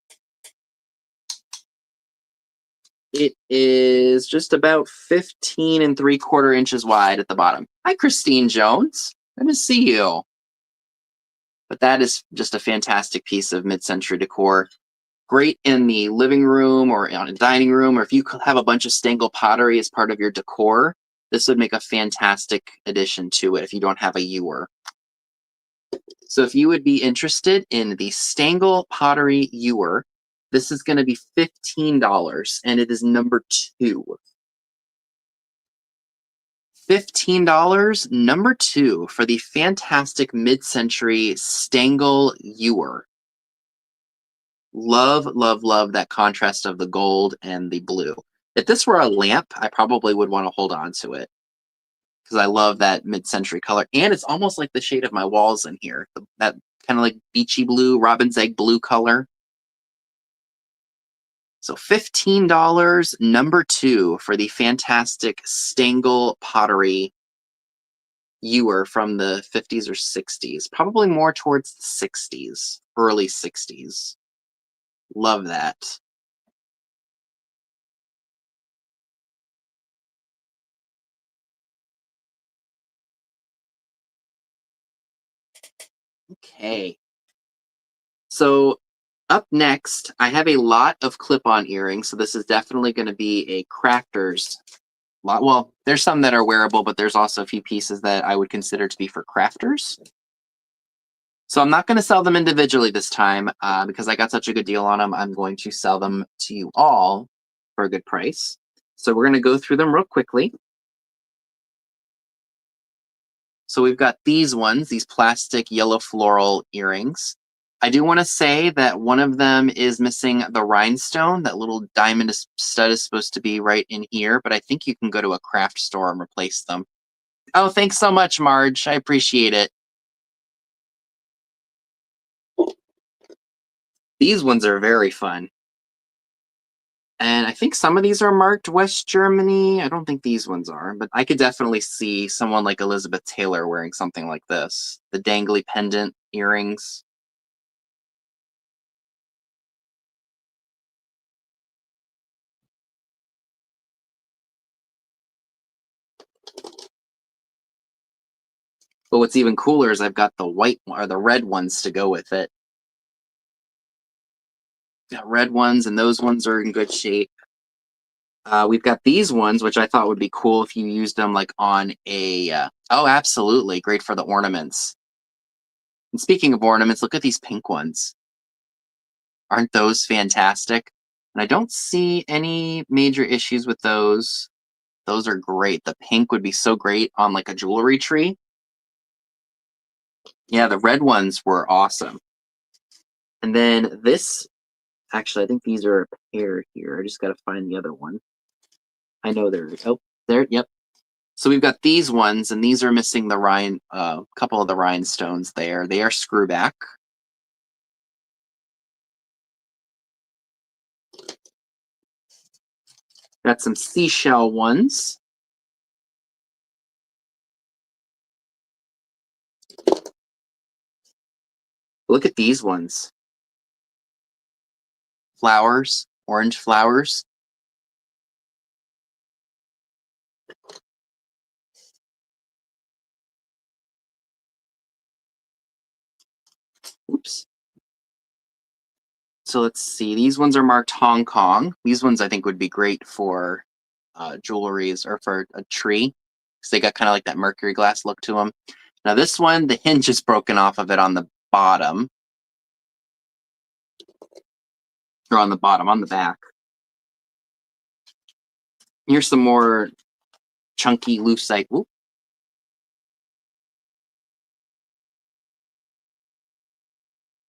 it is just about 15 3/4 inches wide at the bottom. Hi, Christine Jones. Good to see you. But that is just a fantastic piece of mid-century decor. Great in the living room or on a dining room, or if you have a bunch of Stengel pottery as part of your decor, this would make a fantastic addition to it if you don't have a ewer. So if you would be interested in the Stengel pottery ewer, this is going to be $15, and it is number 2. $15, number 2 for the fantastic mid-century Stengel ewer. Love, love, love that contrast of the gold and the blue. If this were a lamp, I probably would want to hold on to it because I love that mid-century color. And it's almost like the shade of my walls in here. That kind of like beachy blue, robin's egg blue color. So $15, number 2 for the fantastic Stengel pottery ewer from the 50s or 60s. Probably more towards the 60s, early 60s. Love that. Okay. So up next, I have a lot of clip-on earrings. So this is definitely going to be a crafter's lot. Well, there's some that are wearable, but there's also a few pieces that I would consider to be for crafters. So I'm not going to sell them individually this time because I got such a good deal on them. I'm going to sell them to you all for a good price. So we're going to go through them real quickly. So we've got these ones, these plastic yellow floral earrings. I do want to say that one of them is missing the rhinestone. That little diamond stud is supposed to be right in here, but I think you can go to a craft store and replace them. Oh, thanks so much, Marge. I appreciate it. These ones are very fun. And I think some of these are marked West Germany. I don't think these ones are, but I could definitely see someone like Elizabeth Taylor wearing something like this. The dangly pendant earrings. But what's even cooler is I've got the white or the red ones to go with it. Got red ones, and those ones are in good shape. We've got these ones, which I thought would be cool if you used them like on a. Oh, absolutely, great for the ornaments. And speaking of ornaments, look at these pink ones. Aren't those fantastic? And I don't see any major issues with those. Those are great. The pink would be so great on like a jewelry tree. Yeah, the red ones were awesome. And then this, actually, I think these are a pair here. I just got to find the other one. I know oh, there, yep. So we've got these ones, and these are missing the couple of the rhinestones there. They are screw back. Got some seashell ones. Look at these ones. Flowers, orange flowers. Oops. So let's see. These ones are marked Hong Kong. These ones I think would be great for jewelries or for a tree because they got kind of like that mercury glass look to them. Now this one, the hinge is broken off of it on the bottom. Or on the bottom, on the back. Here's some more chunky lucite. Whoop.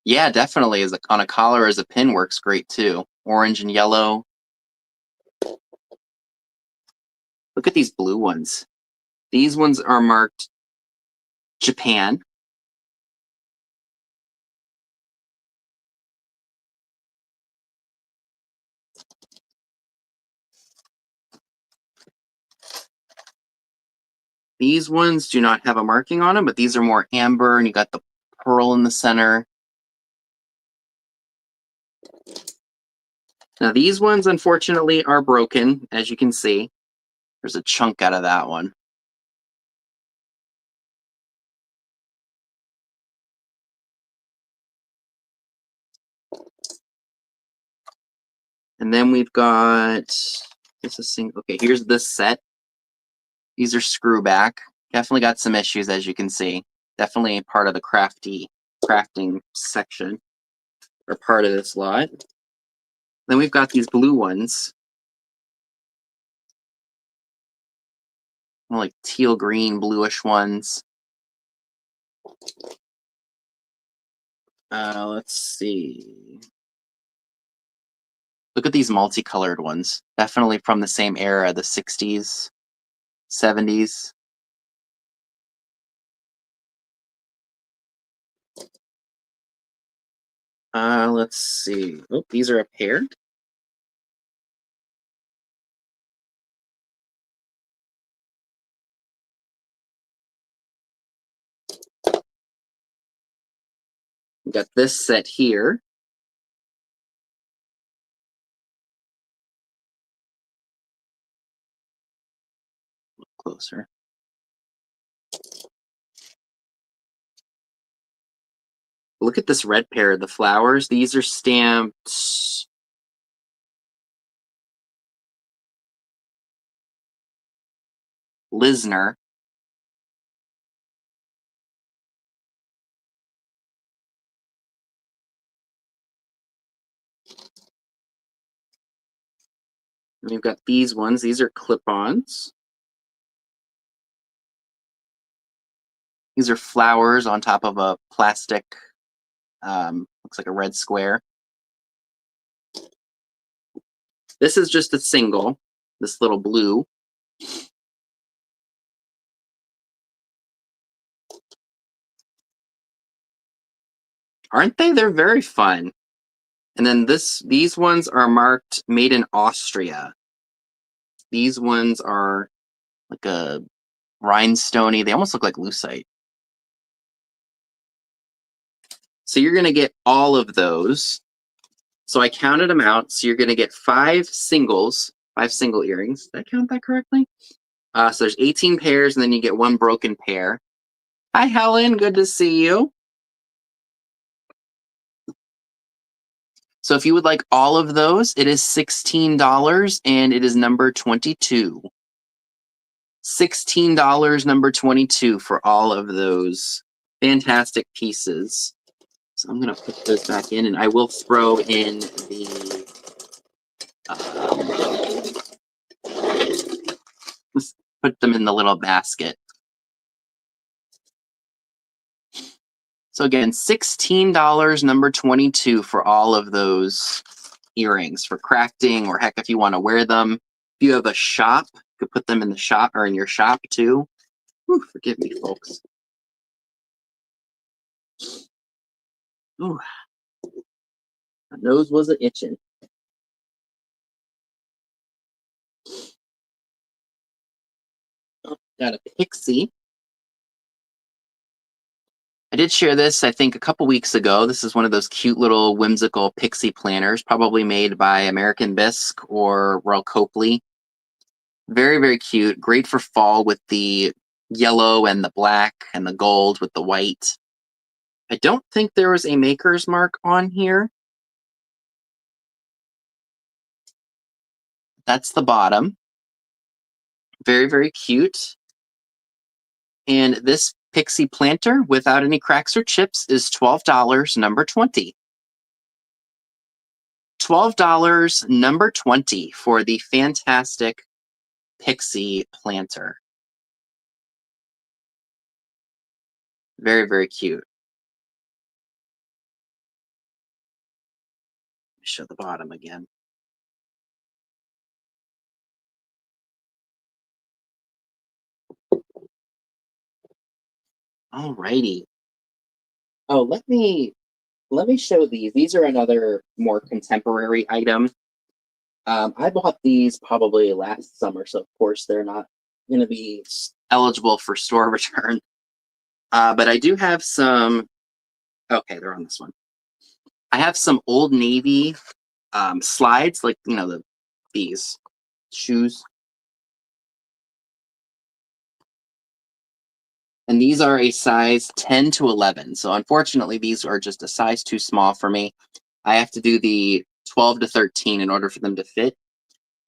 Yeah, definitely. On a collar as a pin works great too. Orange and yellow. Look at these blue ones. These ones are marked Japan. These ones do not have a marking on them, but these are more amber, and you got the pearl in the center. Now these ones, unfortunately, are broken, as you can see. There's a chunk out of that one. And then we've got this is okay, here's this set. These are screw back. Definitely got some issues, as you can see. Definitely part of the crafting section, or part of this lot. Then we've got these blue ones. More like teal green, bluish ones. Let's see. Look at these multicolored ones. Definitely from the same era, the 60s, 70s. Let's see. Oh, these are a pair. We got this set here. Look closer. Look at this red pair, the flowers. These are stamped Lisner. And we've got these ones. These are clip-ons. These are flowers on top of a plastic looks like a red square. This is just a single, this little blue. Aren't they? They're very fun. And then these ones are marked made in Austria. These ones are like a rhinestoney. They almost look like lucite. So you're going to get all of those. So I counted them out. So you're going to get 5 singles, 5 single earrings. Did I count that correctly? So there's 18 pairs, and then you get 1 broken pair. Hi, Helen. Good to see you. So if you would like all of those, it is $16, and it is number 22. $16, number 22 for all of those fantastic pieces. So I'm going to put those back in, and I will throw in the let's put them in the little basket. So again, $16, number 22 for all of those earrings for crafting, or heck, if you want to wear them. If you have a shop, you could put them in the shop or in your shop too. Whew, forgive me, folks. Ooh, my nose was itching. Oh, got a pixie. I did share this, I think, a couple weeks ago. This is one of those cute little whimsical pixie planners, probably made by American Bisque or Royal Copley. Very, very cute. Great for fall with the yellow and the black and the gold with the white. I don't think there was a maker's mark on here. That's the bottom. Very, very cute. And this pixie planter without any cracks or chips is $12, number 20. $12, number 20 for the fantastic pixie planter. Very, very cute. Show the bottom again. Alrighty. Oh, let me show these. These are another more contemporary item. I bought these probably last summer, so of course they're not going to be eligible for store return. But I do have some. Okay, they're on this one. I have some Old Navy slides, like these shoes, and these are a size 10 to 11. So unfortunately, these are just a size too small for me. I have to do the 12 to 13 in order for them to fit.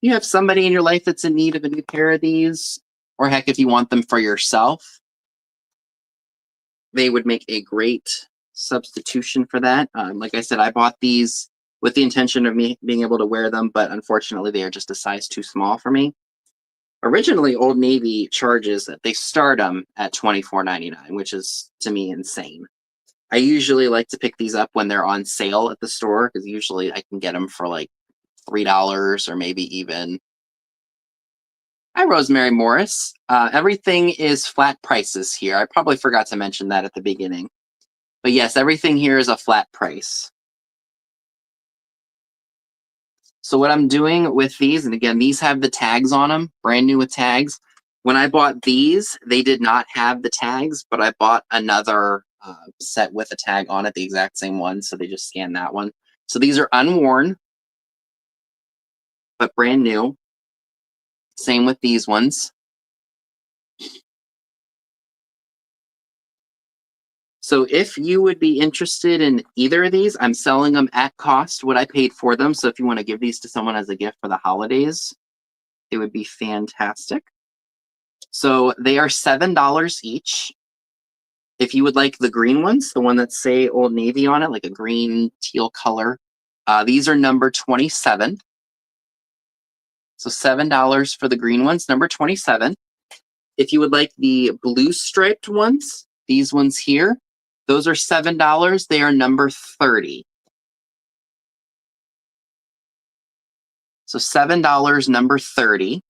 You have somebody in your life that's in need of a new pair of these, or heck, if you want them for yourself, they would make a great substitution for that. Like I said, I bought these with the intention of me being able to wear them, but unfortunately, they are just a size too small for me. Originally, Old Navy charges that they start them at $24.99, which is, to me, insane. I usually like to pick these up when they're on sale at the store, because usually I can get them for like $3 or maybe even. Hi, Rosemary Morris. Everything is flat prices here. I probably forgot to mention that at the beginning. But yes, everything here is a flat price. So what I'm doing with these, and again, these have the tags on them, brand new with tags. When I bought these, they did not have the tags, but I bought another set with a tag on it, the exact same one, so they just scanned that one. So these are unworn, but brand new. Same with these ones. So if you would be interested in either of these, I'm selling them at cost, what I paid for them. So if you want to give these to someone as a gift for the holidays, it would be fantastic. So they are $7 each. If you would like the green ones, the one that say Old Navy on it, like a green teal color, these are number 27. So $7 for the green ones, number 27. If you would like the blue striped ones, these ones here, Those are $7. They are number 30. So $7, number 30.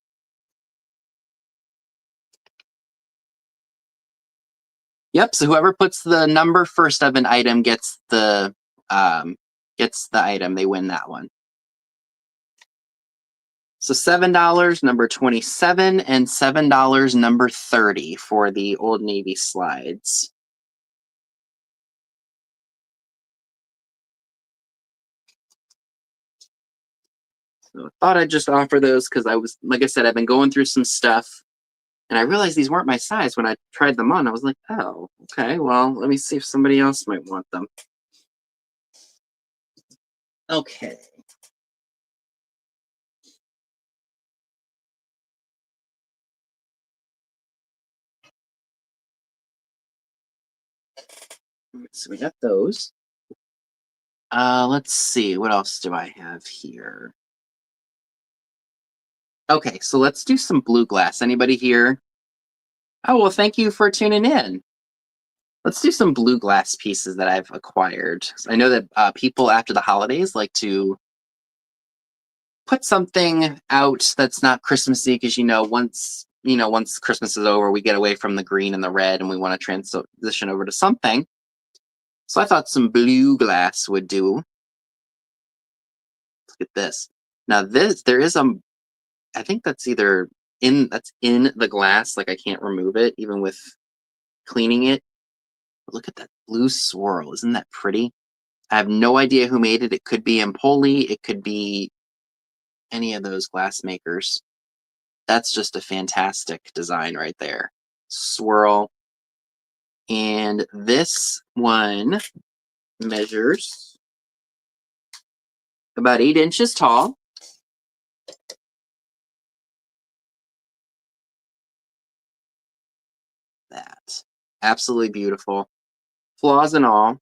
Yep. So whoever puts the number first of an item gets the item. They win that one. So $7, number 27, and $7, number 30 for the Old Navy slides. So I thought I'd just offer those because like I said, I've been going through some stuff and I realized these weren't my size when I tried them on. I was like, oh, okay, well, let me see if somebody else might want them. Okay. So we got those. Let's see, what else do I have here? Okay, so let's do some blue glass. Anybody here? Oh, well, thank you for tuning in. Let's do some blue glass pieces that I've acquired. I know that people after the holidays like to put something out that's not Christmassy because once Christmas is over, we get away from the green and the red and we want to transition over to something. So I thought some blue glass would do. Look at this. Now there is I think that's either in the glass, like I can't remove it even with cleaning it. But look at that blue swirl. Isn't that pretty? I have no idea who made it. It could be Empoli. It could be any of those glass makers. That's just a fantastic design right there. Swirl. And this one measures about 8 inches tall. That. Absolutely beautiful. Flaws and all.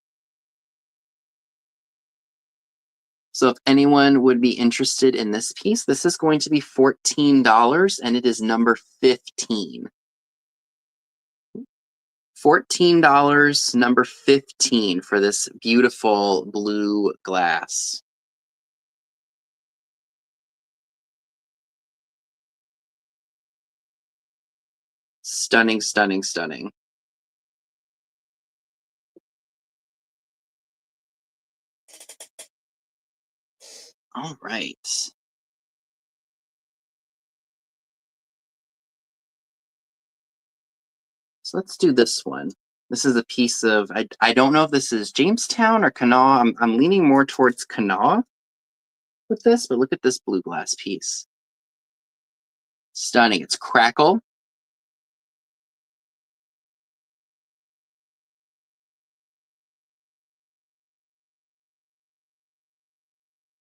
So if anyone would be interested in this piece, this is going to be $14 and it is number 15. $14, number 15 for this beautiful blue glass. Stunning, stunning, stunning. All right. So let's do this one. This is a piece of, I don't know if this is Jamestown or Kanawha. I'm leaning more towards Kanawha with this, but look at this blue glass piece. Stunning. It's crackle.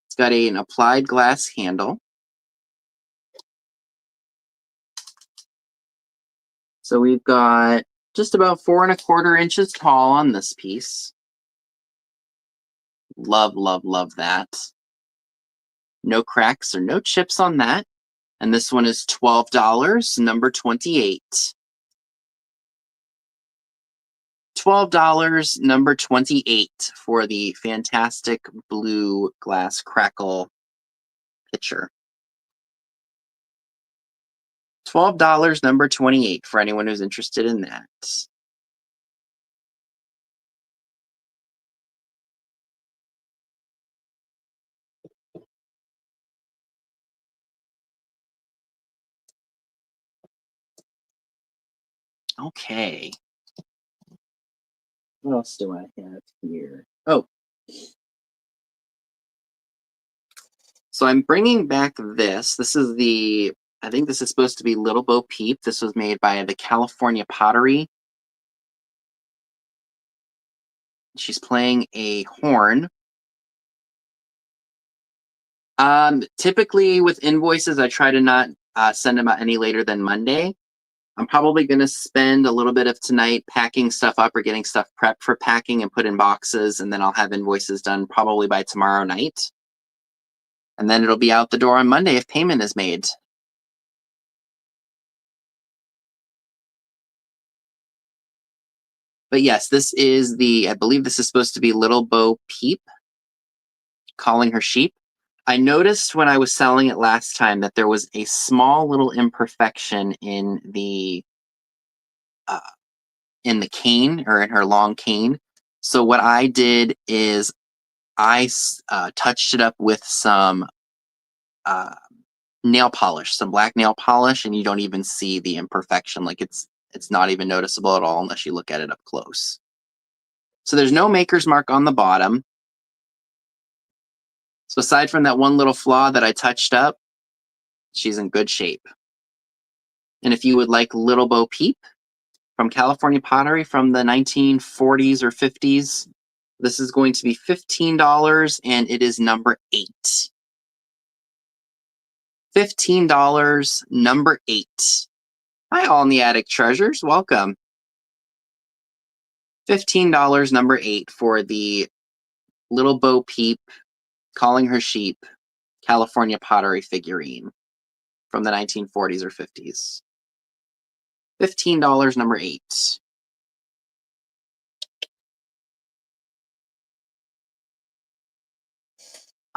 It's got an applied glass handle. So we've got just about 4 1/4 inches tall on this piece. Love, love, love that. No cracks or no chips on that. And this one is $12, number 28. $12, number 28 for the fantastic blue glass crackle pitcher. $12, number 28 for anyone who's interested in that. Okay. What else do I have here? Oh. So I'm bringing back this. This is I think this is supposed to be Little Bo Peep. This was made by the California Pottery. She's playing a horn. Typically with invoices, I try to not send them out any later than Monday. I'm probably going to spend a little bit of tonight packing stuff up or getting stuff prepped for packing and put in boxes, and then I'll have invoices done probably by tomorrow night. And then it'll be out the door on Monday if payment is made. But But yes, this is I believe this is supposed to be Little Bo Peep calling her sheep. I noticed when I was selling it last time that there was a small little imperfection uh, in the cane, or in her long cane. So what I did is I touched it up with some uh, nail polish, some black nail polish, and you don't even see the imperfection. Like it's not even noticeable at all unless you look at it up close. So there's no maker's mark on the bottom. So aside from that one little flaw that I touched up, she's in good shape. And if you would like Little Bo Peep from California Pottery from the 1940s or 50s, this is going to be $15, and it is number 8. $15, number 8. Hi, all in the attic treasures. Welcome. $15, number 8 for the Little Bo Peep calling her sheep California Pottery figurine from the 1940s or 50s. $15, number 8.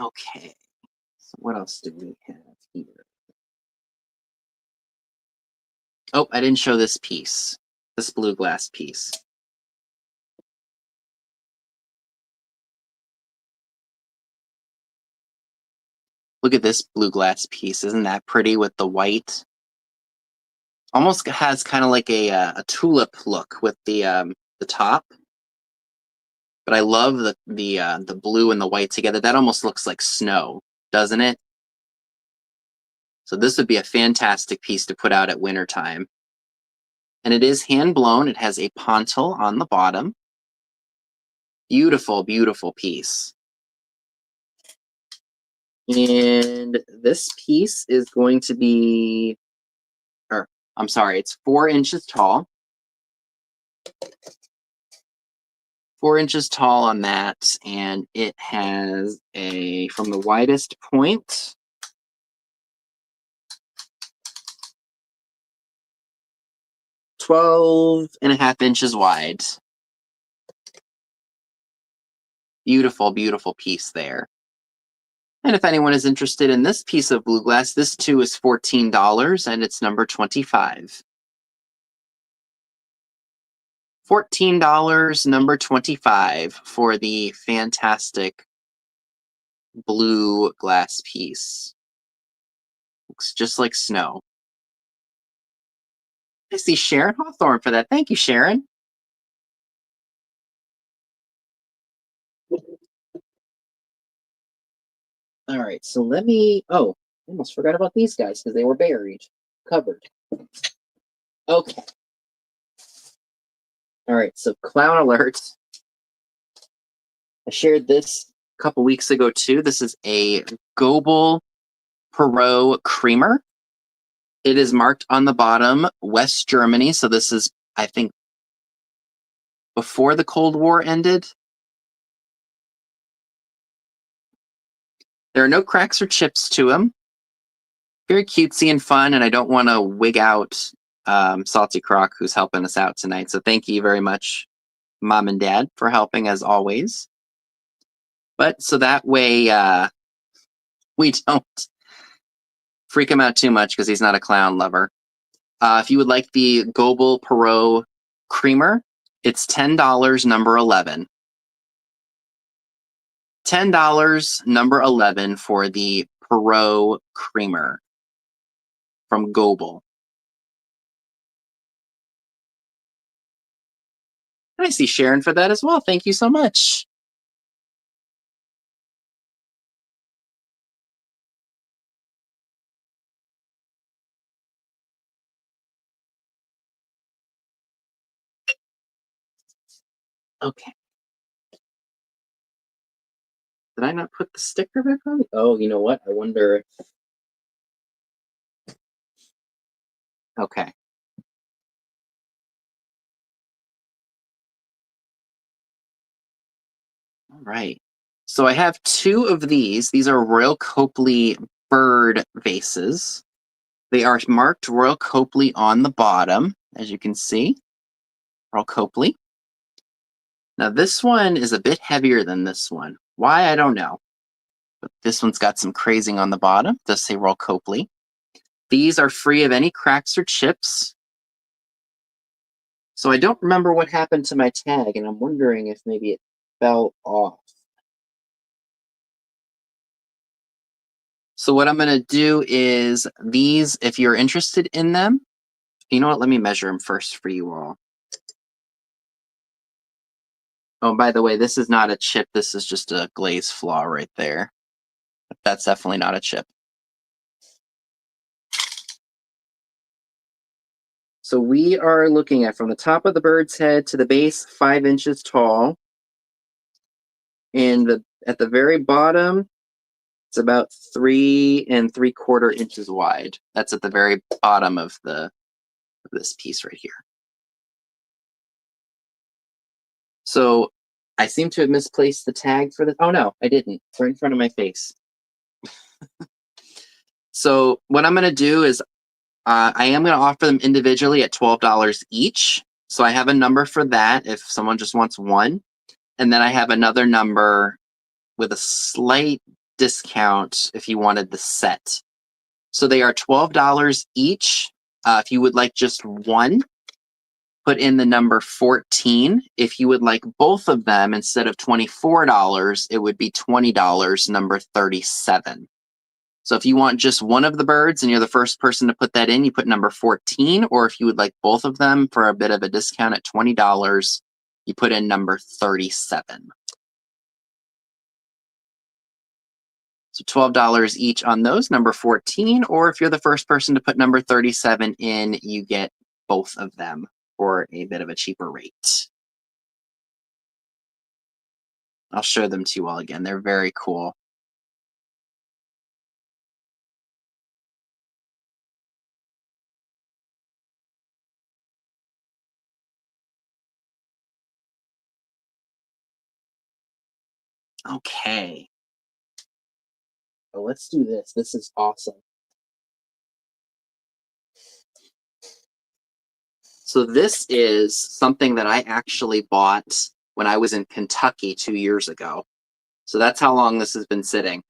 Okay, so what else do we have here? Oh, I didn't show this piece, this blue glass piece. Look at this blue glass piece. Isn't that pretty with the white? Almost has kind of like a tulip look with the top. But I love the blue and the white together. That almost looks like snow, doesn't it? So this would be a fantastic piece to put out at wintertime. And it is hand blown. It has a pontil on the bottom. Beautiful, beautiful piece. And this piece is going to be, or I'm sorry, it's 4 inches tall. 4 inches tall on that, and it has from the widest point, 12.5 inches wide. Beautiful, beautiful piece there. And if anyone is interested in this piece of blue glass, this too is $14, and it's number 25. $14, number 25 for the fantastic blue glass piece. Looks just like snow. I see Sharon Hawthorne for that. Thank you, Sharon. All right, so let me, I almost forgot about these guys because they were buried, covered. Okay. All right, so clown alert. I shared this a couple weeks ago too. This is a Goebel Perot creamer. It is marked on the bottom, West Germany. So this is, I think, before the Cold War ended. There are no cracks or chips to them. Very cutesy and fun, and I don't want to wig out Salty Croc, who's helping us out tonight. So thank you very much, Mom and Dad, for helping as always. But so that way we don't freak him out too much because he's not a clown lover. If you would like the Goebel Perot creamer, it's $10, number 11. $10, number 11 for the Perot creamer from Goebel. And I see Sharon for that as well. Thank you so much. Okay. Did I not put the sticker back on? Oh, you know what? I wonder. Okay. All right. So I have 2 of these. These are Royal Copley bird vases. They are marked Royal Copley on the bottom, as you can see. Royal Copley. Now this one is a bit heavier than this one. Why, I don't know. But this one's got some crazing on the bottom. It does say Royal Copley. These are free of any cracks or chips. So I don't remember what happened to my tag, and I'm wondering if maybe it fell off. So what I'm going to do is these, if you're interested in them, you know what? Let me measure them first for you all. Oh, by the way, this is not a chip. This is just a glaze flaw right there. That's definitely not a chip. So we are looking at from the top of the bird's head to the base, 5 inches tall. And at the very bottom, it's about 3 3/4 inches wide. That's at the very bottom of this piece right here. So I seem to have misplaced the tag for this. Oh no, I didn't. It's right in front of my face. So what I'm going to do is I am going to offer them individually at $12 each. So I have a number for that if someone just wants one. And then I have another number with a slight discount if you wanted the set. So they are $12 each. If you would like just one, put in the number 14. If you would like both of them, instead of $24, it would be $20, number 37. So if you want just one of the birds and you're the first person to put that in, you put number 14. Or if you would like both of them for a bit of a discount at $20, you put in number 37. So $12 each on those, number 14. Or if you're the first person to put number 37 in, you get both of them for a bit of a cheaper rate. I'll show them to you all again. They're very cool. Okay. So let's do this. This is awesome. So this is something that I actually bought when I was in Kentucky 2 years ago. So that's how long this has been sitting.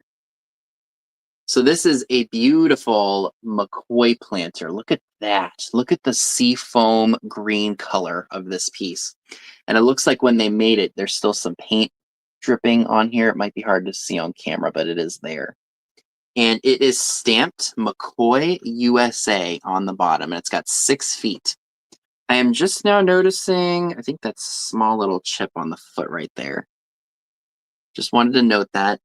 So this is a beautiful McCoy planter. Look at that. Look at the seafoam green color of this piece. And it looks like when they made it, there's still some paint dripping on here. It might be hard to see on camera, but it is there. And it is stamped McCoy USA on the bottom, and it's got 6 feet. I am just now noticing, I think that's a small little chip on the foot right there. Just wanted to note that.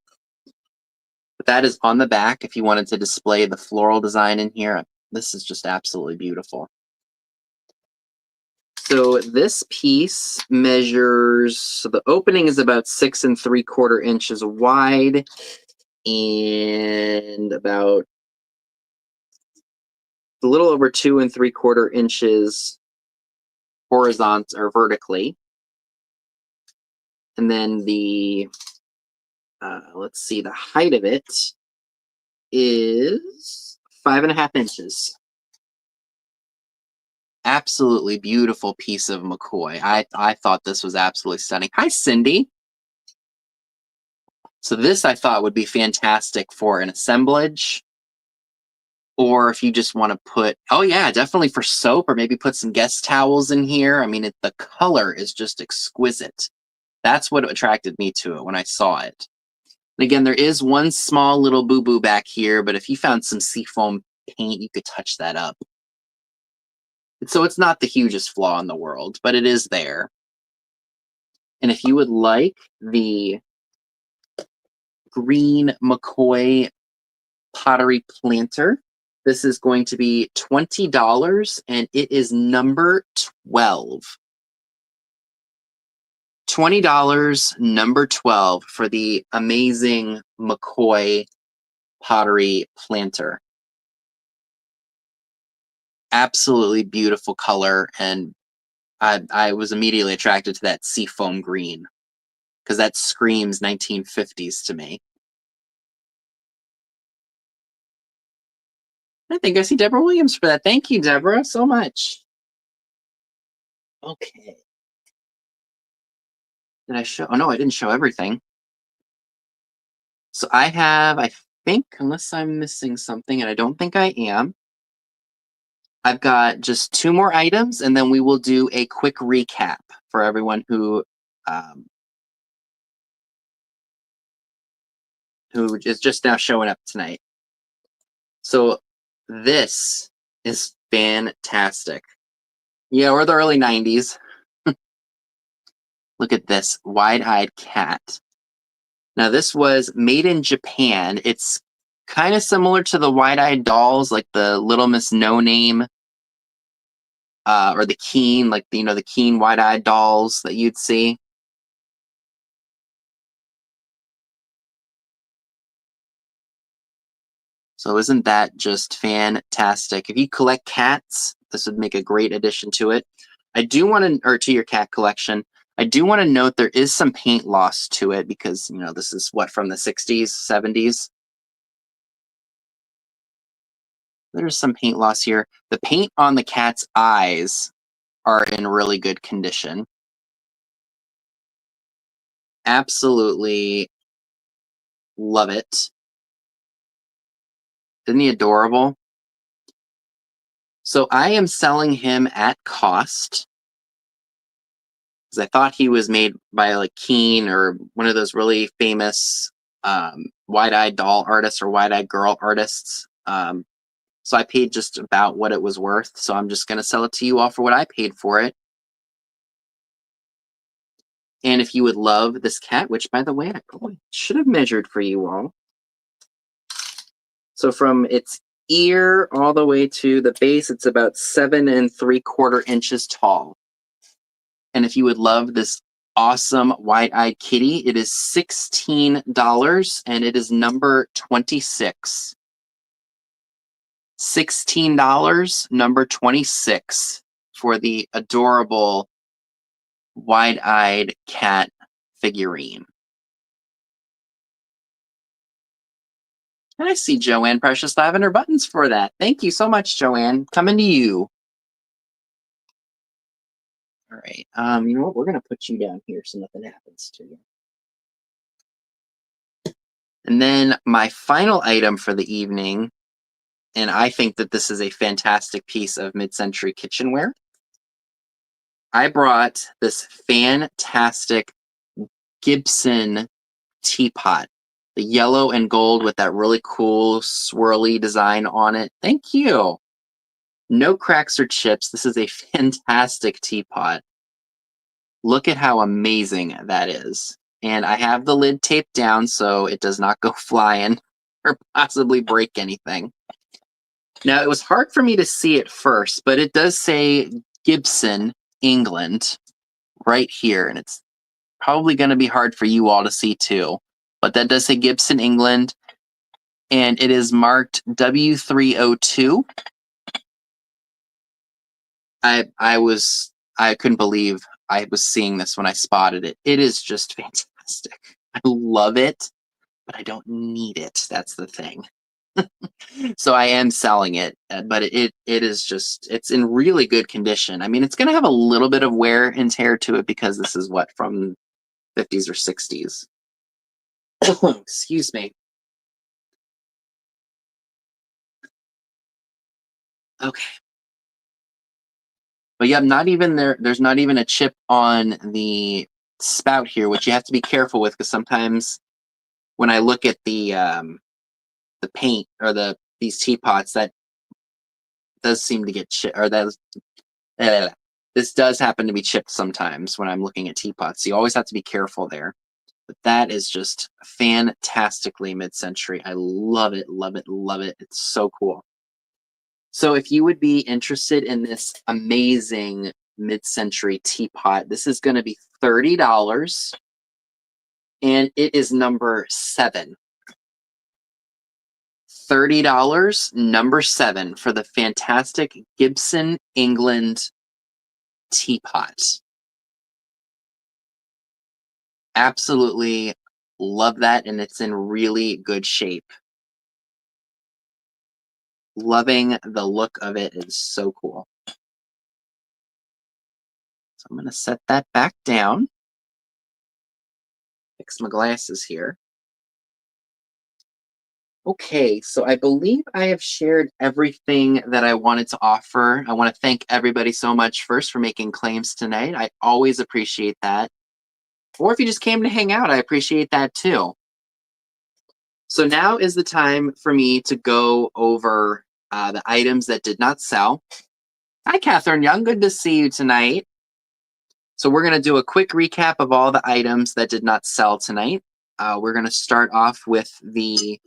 But that is on the back if you wanted to display the floral design in here. This is just absolutely beautiful. So this piece measures, so the opening is about 6 3/4 inches wide and about a little over 2 3/4 inches horizontal or vertically. And then the, let's see, the height of it is 5.5 inches. Absolutely beautiful piece of McCoy. I thought this was absolutely stunning. Hi, Cindy. So this I thought would be fantastic for an assemblage, or if you just want to put, oh yeah, definitely for soap, or maybe put some guest towels in here. I mean, the color is just exquisite. That's what attracted me to it when I saw it. And again, there is one small little boo-boo back here, but if you found some seafoam paint, you could touch that up. So it's not the hugest flaw in the world, but it is there. And if you would like the green McCoy pottery planter, this is going to be $20, and it is number 12. $20, number 12, for the amazing McCoy pottery planter. Absolutely beautiful color, and I was immediately attracted to that seafoam green because that screams 1950s to me. I think I see Deborah Williams for that. Thank you, Deborah, so much. Okay. Did I show? Oh no, I didn't show everything. So I have, I think, unless I'm missing something, and I don't think I am, I've got just 2 more items, and then we will do a quick recap for everyone um, who is just now showing up tonight. So this is fantastic. Yeah, we're the early 90s. Look at this wide-eyed cat. Now, this was made in Japan. It's kind of similar to the wide-eyed dolls, like the Little Miss No Name, or the Keen, like the Keen wide-eyed dolls that you'd see. So isn't that just fantastic? If you collect cats, this would make a great addition to it. I do want to, or to your cat collection, I do want to note there is some paint loss to it because, this is what, from the 60s, 70s? There's some paint loss here. The paint on the cat's eyes are in really good condition. Absolutely love it. Isn't he adorable? So I am selling him at cost because I thought he was made by like Keen or one of those really famous wide-eyed doll artists or wide-eyed girl artists. So I paid just about what it was worth. So I'm just going to sell it to you all for what I paid for it. And if you would love this cat, which by the way, I probably should have measured for you all. So from its ear all the way to the base, it's about 7 3/4 inches tall. And if you would love this awesome wide-eyed kitty, it is $16 and it is number 26. $16, number 26 for the adorable wide-eyed cat figurine. And I see Joanne Precious Lavender Buttons for that. Thank you so much, Joanne. Coming to you. All right. You know what? We're gonna put you down here so nothing happens to you. And then my final item for the evening, and I think that this is a fantastic piece of mid-century kitchenware. I brought this fantastic Gibson teapot, the yellow and gold with that really cool swirly design on it. Thank you. No cracks or chips. This is a fantastic teapot. Look at how amazing that is. And I have the lid taped down so it does not go flying or possibly break anything. Now, it was hard for me to see it first, but it does say Gibson, England, right here. And it's probably going to be hard for you all to see too. But that does say Gibson, England. And it is marked W302. I couldn't believe I was seeing this when I spotted it. It is just fantastic. I love it, but I don't need it. That's the thing. So I am selling it, but it is just, it's in really good condition. I mean, it's going to have a little bit of wear and tear to it because this is what, from 50s or 60s. Excuse me. Okay. But yeah, not even there's not even a chip on the spout here, which you have to be careful with because sometimes when I look at the paint or these teapots, that does seem to get chipped, or this does happen to be chipped sometimes when I'm looking at teapots. So you always have to be careful there. But that is just fantastically mid-century. I love it, love it, love it. It's so cool. So if you would be interested in this amazing mid-century teapot, this is going to be $30, and it is number 7. $30, number 7 for the fantastic Gibson England teapot. Absolutely love that, and it's in really good shape. Loving the look of it. Is so cool. So I'm going to set that back down. Fix my glasses here. Okay, so I believe I have shared everything that I wanted to offer. I want to thank everybody so much first for making claims tonight. I always appreciate that. Or if you just came to hang out, I appreciate that too. So now is the time for me to go over the items that did not sell. Hi, Catherine Young. Good to see you tonight. So we're going to do a quick recap of all the items that did not sell tonight. We're going to start off with the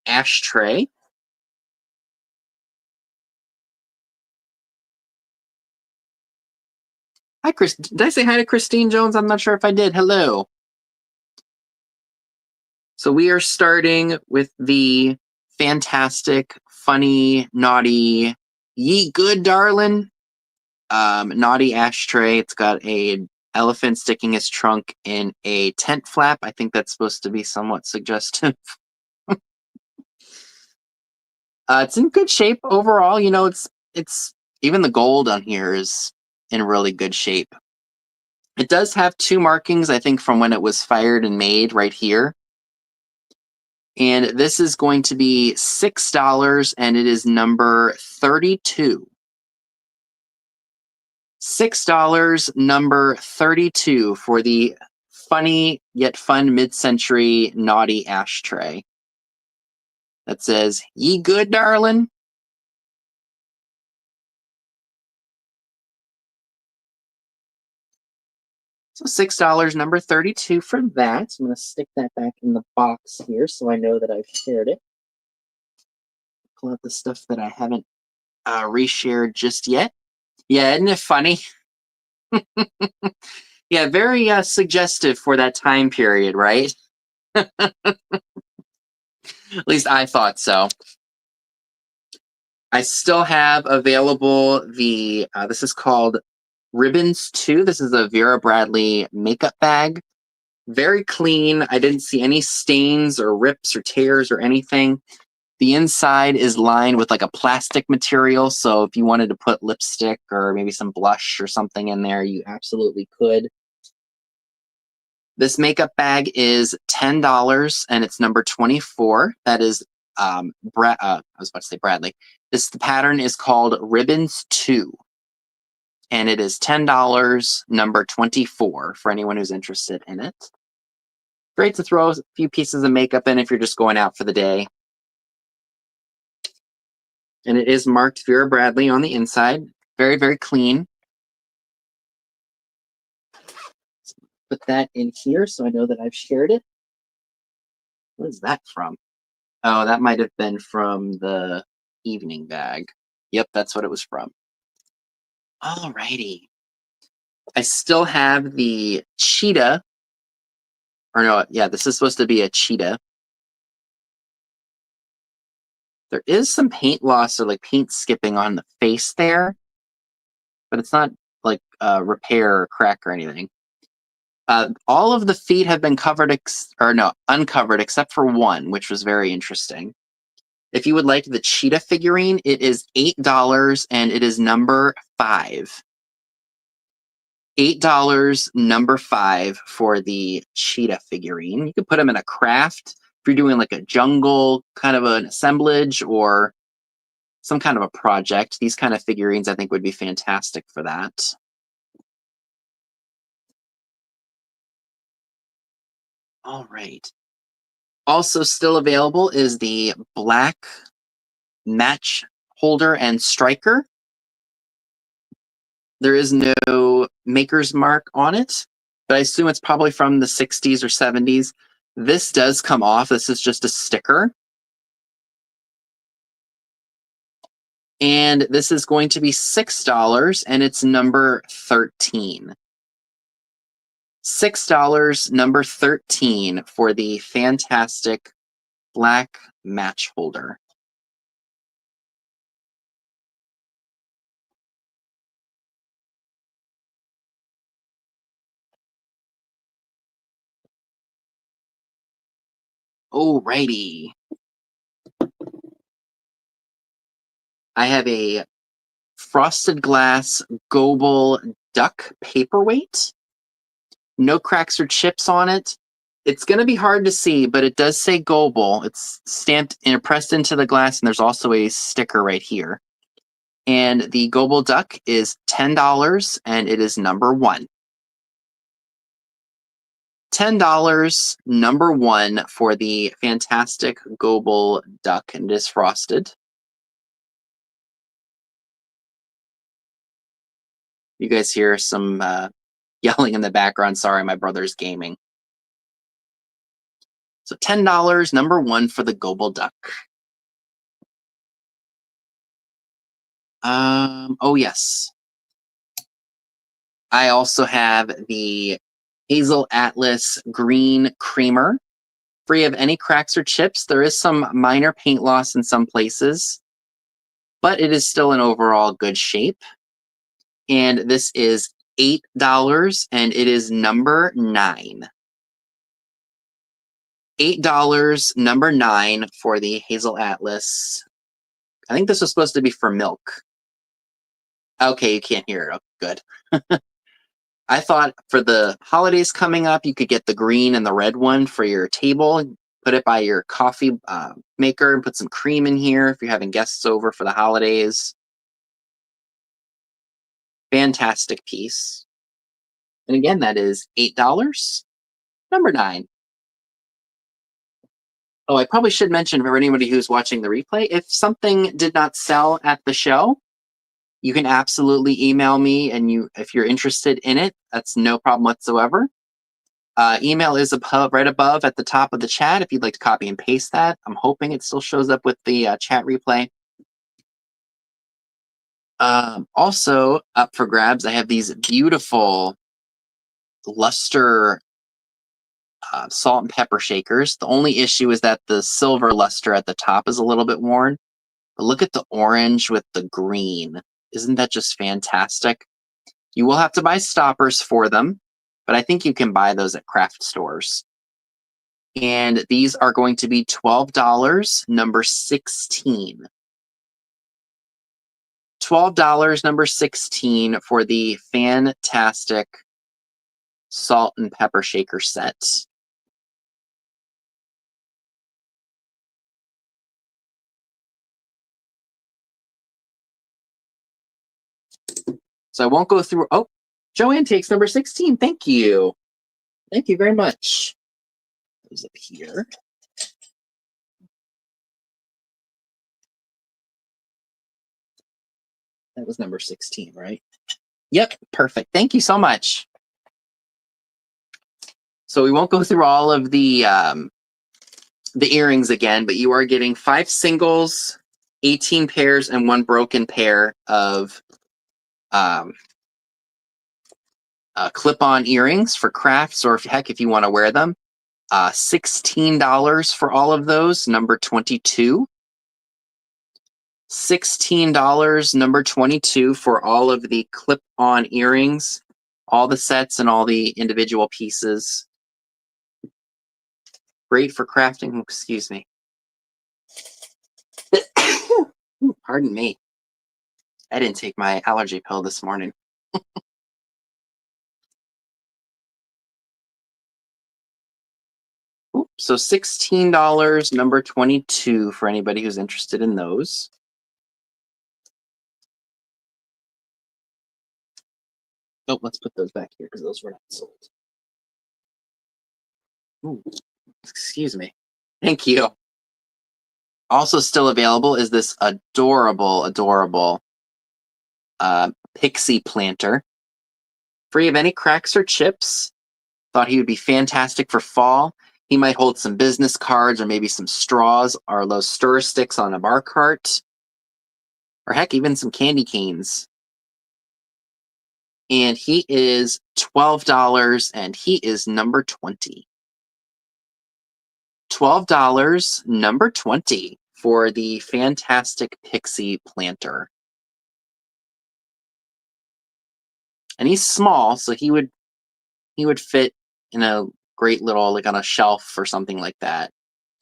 ashtray. Hi, Chris. Did I say hi to Christine Jones? I'm not sure if I did. Hello. So we are starting with the fantastic, funny, naughty, ye good darling naughty ashtray. It's got a elephant sticking his trunk in a tent flap. I think that's supposed to be somewhat suggestive. It's in good shape overall. You know, it's even the gold on here is in really good shape. It does have two markings, I think, from when it was fired and made right here. And this is going to be $6, and it is number 32. $6, number 32 for the funny yet fun mid-century naughty ashtray. That says, "Ye good, darling?" So $6, number 32 for that. So I'm going to stick that back in the box here so I know that I've shared it. Pull out the stuff that I haven't reshared just yet. Yeah, isn't it funny? Yeah, very suggestive for that time period, right? At least I thought so. I still have available the, this is called Ribbons 2. This is a Vera Bradley makeup bag. Very clean. I didn't see any stains or rips or tears or anything. The inside is lined with like a plastic material, so if you wanted to put lipstick or maybe some blush or something in there, you absolutely could. This makeup bag is $10 and it's number 24. That is I was about to say Bradley. The pattern is called Ribbons 2. And it is $10, number 24, for anyone who's interested in it. Great to throw a few pieces of makeup in if you're just going out for the day. And it is marked Vera Bradley on the inside. Very, very clean. Put that in here so I know that I've shared it. What is that from? Oh, that might have been from the evening bag. Yep, that's what it was from. Alrighty. I still have the cheetah. Or no, yeah, this is supposed to be a cheetah. There is some paint loss or like paint skipping on the face there, but it's not like repair or crack or anything. All of the feet have been covered, uncovered except for one, which was very interesting. If you would like the cheetah figurine, it is $8 and it is number 5. $8, number 5 for the cheetah figurine. You could put them in a craft if you're doing like a jungle kind of an assemblage or some kind of a project. These kind of figurines I think would be fantastic for that. All right. Also still available is the black match holder and striker. There is no maker's mark on it, but I assume it's probably from the 60s or 70s. This does come off. This is just a sticker. And this is going to be $6 and it's number 13. $6, number 13 for the fantastic black match holder. Alrighty. I have a frosted glass Goebel duck paperweight. No cracks or chips on it. It's going to be hard to see, but it does say Goble. It's stamped and pressed into the glass, and there's also a sticker right here. And the Goble duck is $10, and it is number 1. $10, number 1 for the fantastic Goble duck, and it is frosted. You guys hear some yelling in the background. Sorry, my brother's gaming. So $10, number 1 for the Goble duck. Oh yes. I also have the Hazel Atlas Green Creamer, free of any cracks or chips. There is some minor paint loss in some places, but it is still in overall good shape. And this is $8, and it is number 9. $8, number 9 for the Hazel Atlas. I think this was supposed to be for milk. Okay, you can't hear it. Oh, good. I thought for the holidays coming up, you could get the green and the red one for your table. Put it by your coffee maker and put some cream in here if you're having guests over for the holidays. Fantastic piece. And again, that is $8. Number 9. Oh, I probably should mention for anybody who's watching the replay, if something did not sell at the show, you can absolutely email me, and if you're interested in it, that's no problem whatsoever. Email is right above at the top of the chat if you'd like to copy and paste that. I'm hoping it still shows up with the chat replay. Also up for grabs, I have these beautiful luster salt and pepper shakers. The only issue is that the silver luster at the top is a little bit worn. But look at the orange with the green. Isn't that just fantastic? You will have to buy stoppers for them, but I think you can buy those at craft stores. And these are going to be $12, number 16. $12, number 16 for the fantastic salt and pepper shaker set. So I won't go through. Oh, Joanne takes number 16. Thank you. Thank you very much. Goes up here. That was number 16, right? Yep, perfect. Thank you so much. So we won't go through all of the earrings again, but you are getting 5 singles, 18 pairs, and 1 broken pair of clip-on earrings for crafts, or if you want to wear them. $16 for all of those, number 22. $16, number 22 for all of the clip-on earrings, all the sets and all the individual pieces. Great for crafting. Excuse me. Pardon me. I didn't take my allergy pill this morning. So $16, number 22 for anybody who's interested in those. Oh, let's put those back here because those were not sold. Ooh, excuse me. Thank you. Also still available is this adorable, adorable pixie planter. Free of any cracks or chips. Thought he would be fantastic for fall. He might hold some business cards or maybe some straws or those stir sticks on a bar cart. Or heck, even some candy canes. And he is $12, and he is number 20. $12, number 20 for the fantastic pixie planter. And he's small, so he would fit in a great little, like on a shelf or something like that.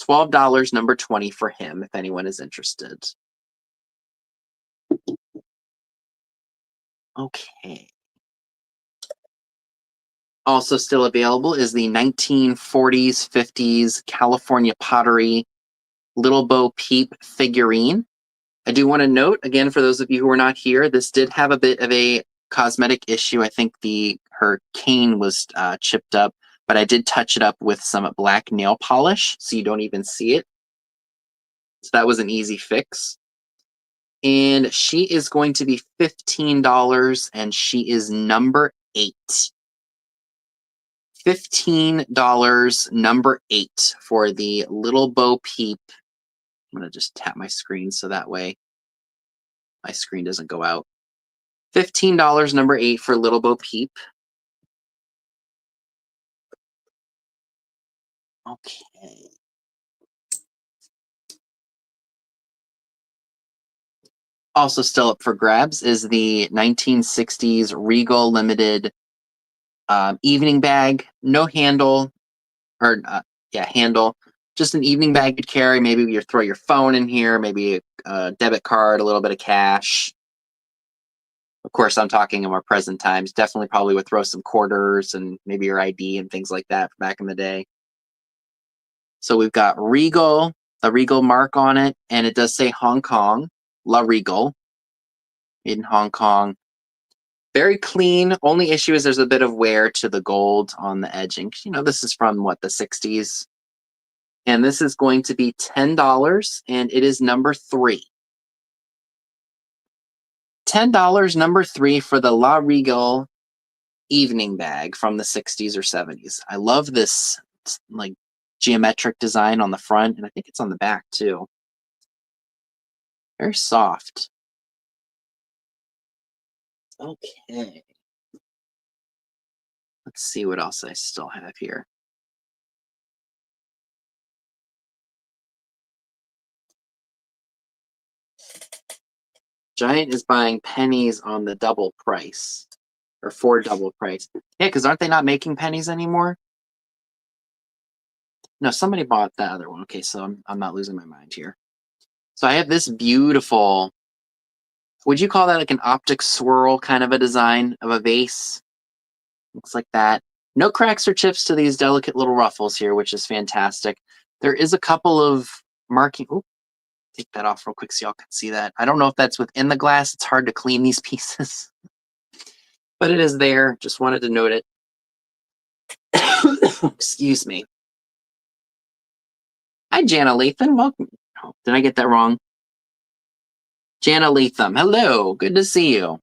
$12, number 20 for him, if anyone is interested. Okay. Also still available is the 1940s, 50s California pottery Little Bo Peep figurine. I do want to note, again, for those of you who are not here, this did have a bit of a cosmetic issue. I think her cane was chipped up, but I did touch it up with some black nail polish, so you don't even see it. So that was an easy fix. And she is going to be $15, and she is number 8. $15, number 8 for the Little Bo Peep. I'm going to just tap my screen so that way my screen doesn't go out. $15, number 8 for Little Bo Peep. Okay. Also still up for grabs is the 1960s Regal Limited evening bag. No handle, or handle. Just an evening bag you'd carry. Maybe you throw your phone in here, maybe a debit card, a little bit of cash. Of course, I'm talking in more present times. Definitely probably would throw some quarters and maybe your ID and things like that back in the day. So we've got Regal, a Regal mark on it, and it does say Hong Kong, La Regal, made in Hong Kong. Very clean. Only issue is there's a bit of wear to the gold on the edging. You know, this is from what, the 60s? And this is going to be $10, and it is number 3. $10, number 3 for the La Regal evening bag from the 60s or 70s. I love this like geometric design on the front, and I think it's on the back too. Very soft. Okay. Let's see what else I still have here. Giant is buying pennies on the double price, or for double price. Yeah, because aren't they not making pennies anymore? No, somebody bought that other one. Okay, so I'm not losing my mind here. So I have this beautiful, would you call that like an optic swirl kind of a design of a vase? Looks like that. No cracks or chips to these delicate little ruffles here, which is fantastic. There is a couple of marking. Ooh, take that off real quick so y'all can see that. I don't know if that's within the glass. It's hard to clean these pieces, but it is there. Just wanted to note it. Excuse me. Hi, Jana Latham. Welcome. Oh, did I get that wrong? Jana Latham. Hello. Good to see you.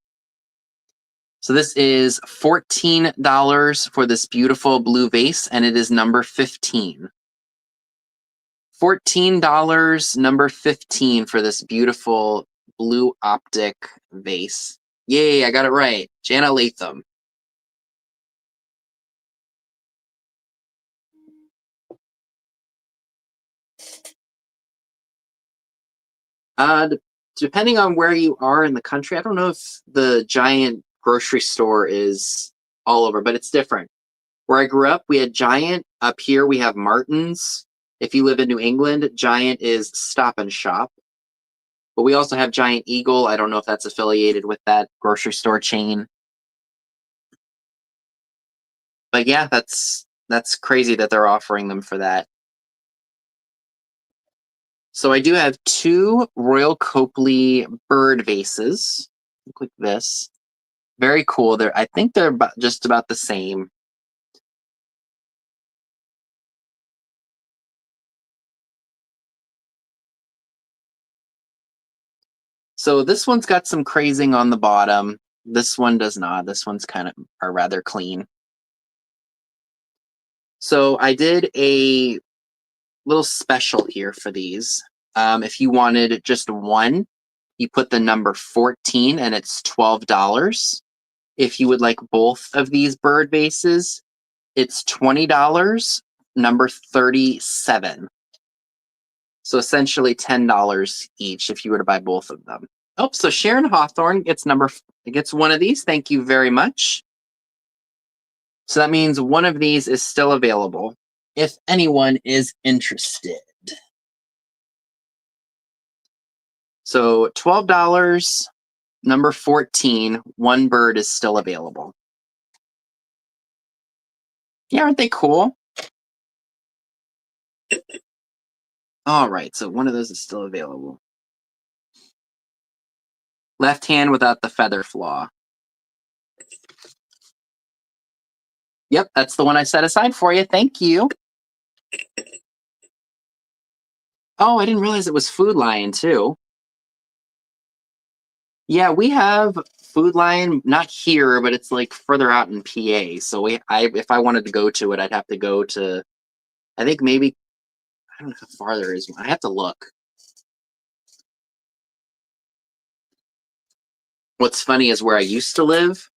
So this is $14 for this beautiful blue vase, and it is number 15. $14, number 15 for this beautiful blue optic vase. Yay, I got it right. Jana Latham. Depending on where you are in the country, I don't know if the Giant grocery store is all over, but it's different. Where I grew up, we had Giant. Up here, we have Martin's. If you live in New England, Giant is Stop and Shop. But we also have Giant Eagle. I don't know if that's affiliated with that grocery store chain. But yeah, that's crazy that they're offering them for that. So I do have 2 Royal Copley bird vases. Look like this. Very cool. I think they're just about the same. So this one's got some crazing on the bottom. This one does not. This one's kind of are rather clean. So I did a little special here for these. If you wanted just one, you put the number 14 and it's $12. If you would like both of these bird vases, it's $20, number 37. So essentially $10 each if you were to buy both of them. Oh, so Sharon Hawthorne gets one of these. Thank you very much. So that means one of these is still available if anyone is interested. So $12, number 14, one bird is still available. Yeah, aren't they cool? All right, so one of those is still available. Left hand without the feather flaw. Yep, that's the one I set aside for you. Thank you. Oh, I didn't realize it was Food Lion too. Yeah, we have Food Lion, not here, but it's like further out in PA. So if I wanted to go to it, I'd have to go to. I think maybe I don't know how far there is. I have to look. What's funny is where I used to live,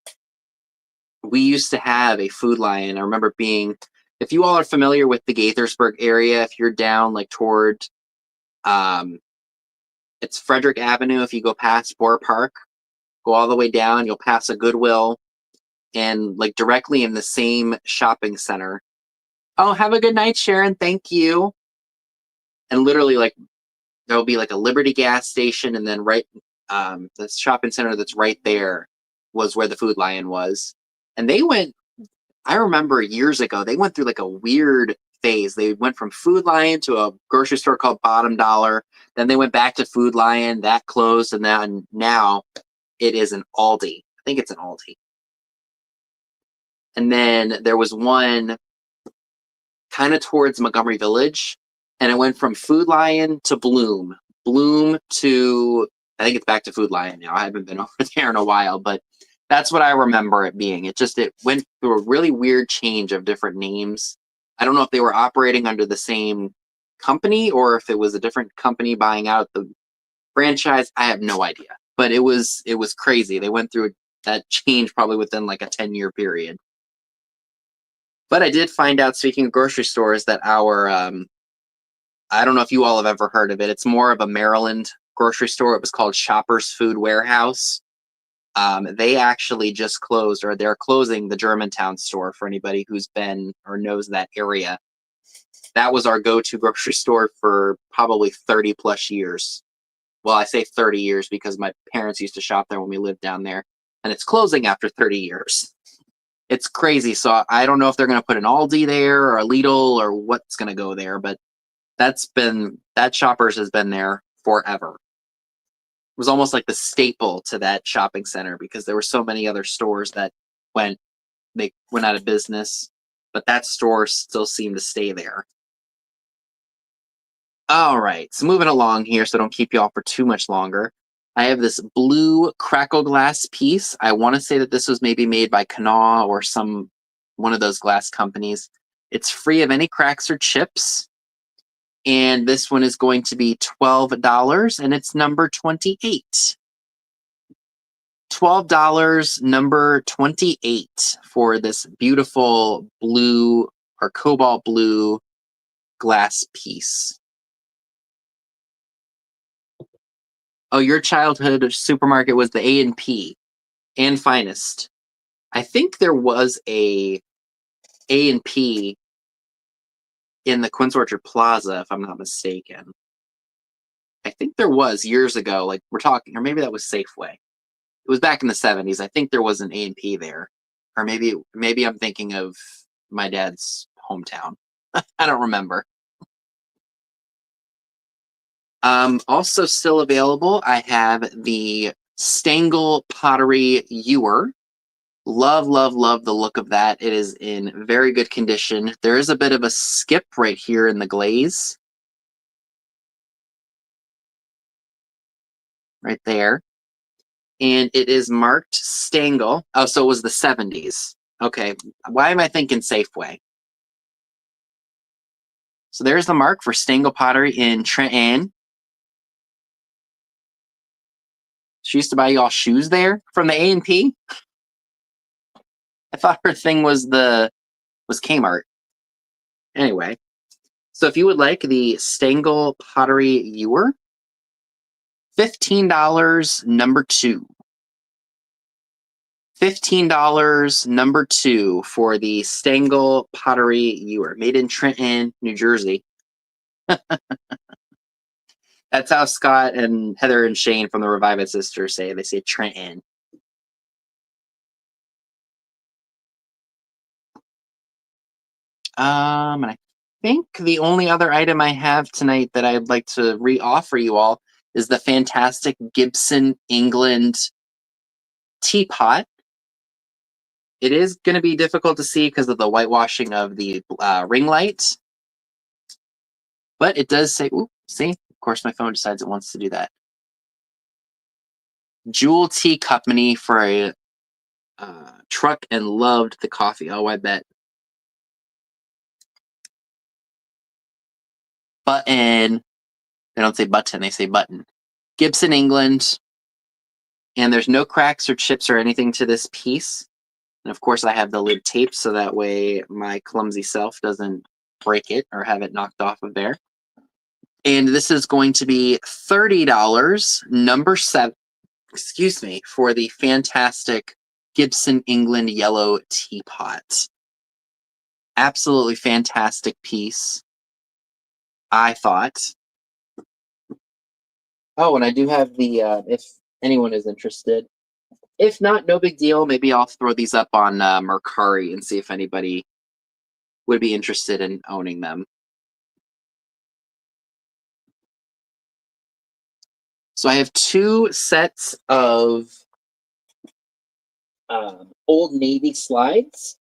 we used to have a Food Lion. I remember being, if you all are familiar with the Gaithersburg area, if you're down like toward, um, it's Frederick Avenue. If you go past Boer Park, go all the way down, you'll pass a Goodwill, and like directly in the same shopping center. Oh, have a good night, Sharon. Thank you. And literally, like there'll be like a Liberty gas station, and then the shopping center that's right there was where the Food Lion was. And they went. I remember years ago they went through like a weird phase. They went from Food Lion to a grocery store called Bottom Dollar. Then they went back to Food Lion. That closed, and then now it is an Aldi. I think it's an Aldi. And then there was one kind of towards Montgomery Village, and it went from Food Lion to Bloom, Bloom to I think it's back to Food Lion now. I haven't been over there in a while, but that's what I remember it being. It went through a really weird change of different names. I don't know if they were operating under the same company or if it was a different company buying out the franchise. I have no idea, but it was crazy. They went through that change probably within like a 10-year period. But I did find out, speaking of grocery stores, that I don't know if you all have ever heard of it. It's more of a Maryland grocery store. It was called Shoppers Food Warehouse. They actually just closed, or they're closing the Germantown store for anybody who's been or knows that area. That was our go-to grocery store for probably 30 plus years. Well, I say 30 years because my parents used to shop there when we lived down there, and it's closing after 30 years. It's crazy. So I don't know if they're going to put an Aldi there or a Lidl or what's going to go there, but that Shoppers has been there forever. It was almost like the staple to that shopping center because there were so many other stores that went they went out of business, but that store still seemed to stay there. All right, so moving along here, so don't keep you all for too much longer. I have this blue crackle glass piece. I want to say that this was maybe made by Knaw or one of those glass companies. It's free of any cracks or chips. And this one is going to be $12, and it's number 28. $12, number 28 for this beautiful blue or cobalt blue glass piece. Oh, your childhood supermarket was the A&P and Finest. I think there was a A&P in the Quince Orchard Plaza, if I'm not mistaken. I think there was years ago, like we're talking, or maybe that was Safeway. It was back in the 70s. I think there was an A&P there. Or maybe I'm thinking of my dad's hometown. I don't remember. Also still available, I have the Stangl Pottery Ewer. Love, love, love the look of that. It is in very good condition. There is a bit of a skip right here in the glaze. Right there. And it is marked Stangl. Oh, so it was the 70s. Okay. Why am I thinking Safeway? So there's the mark for Stangl Pottery in Trenton. She used to buy y'all shoes there from the A&P. I thought her thing was Kmart. Anyway, so if you would like the Stangl Pottery Ewer, $15, number 2. $15, number 2 for the Stangl Pottery Ewer, made in Trenton, New Jersey. That's how Scott and Heather and Shane from the Revive It Sisters say. They say Trenton. And I think the only other item I have tonight that I'd like to re-offer you all is the fantastic Gibson England teapot. It is going to be difficult to see because of the whitewashing of the ring light. But it does say, ooh, see? Of course, my phone decides it wants to do that. Jewel Tea Company for a truck and loved the coffee. Oh, I bet. Button. They don't say button, they say button. Gibson England. And there's no cracks or chips or anything to this piece. And of course, I have the lid taped so that way my clumsy self doesn't break it or have it knocked off of there. And this is going to be $30, number 7, excuse me, for the fantastic Gibson England yellow teapot. Absolutely fantastic piece, I thought. Oh, and I do have the, if anyone is interested. If not, no big deal. Maybe I'll throw these up on Mercari and see if anybody would be interested in owning them. So I have 2 sets of Old Navy slides.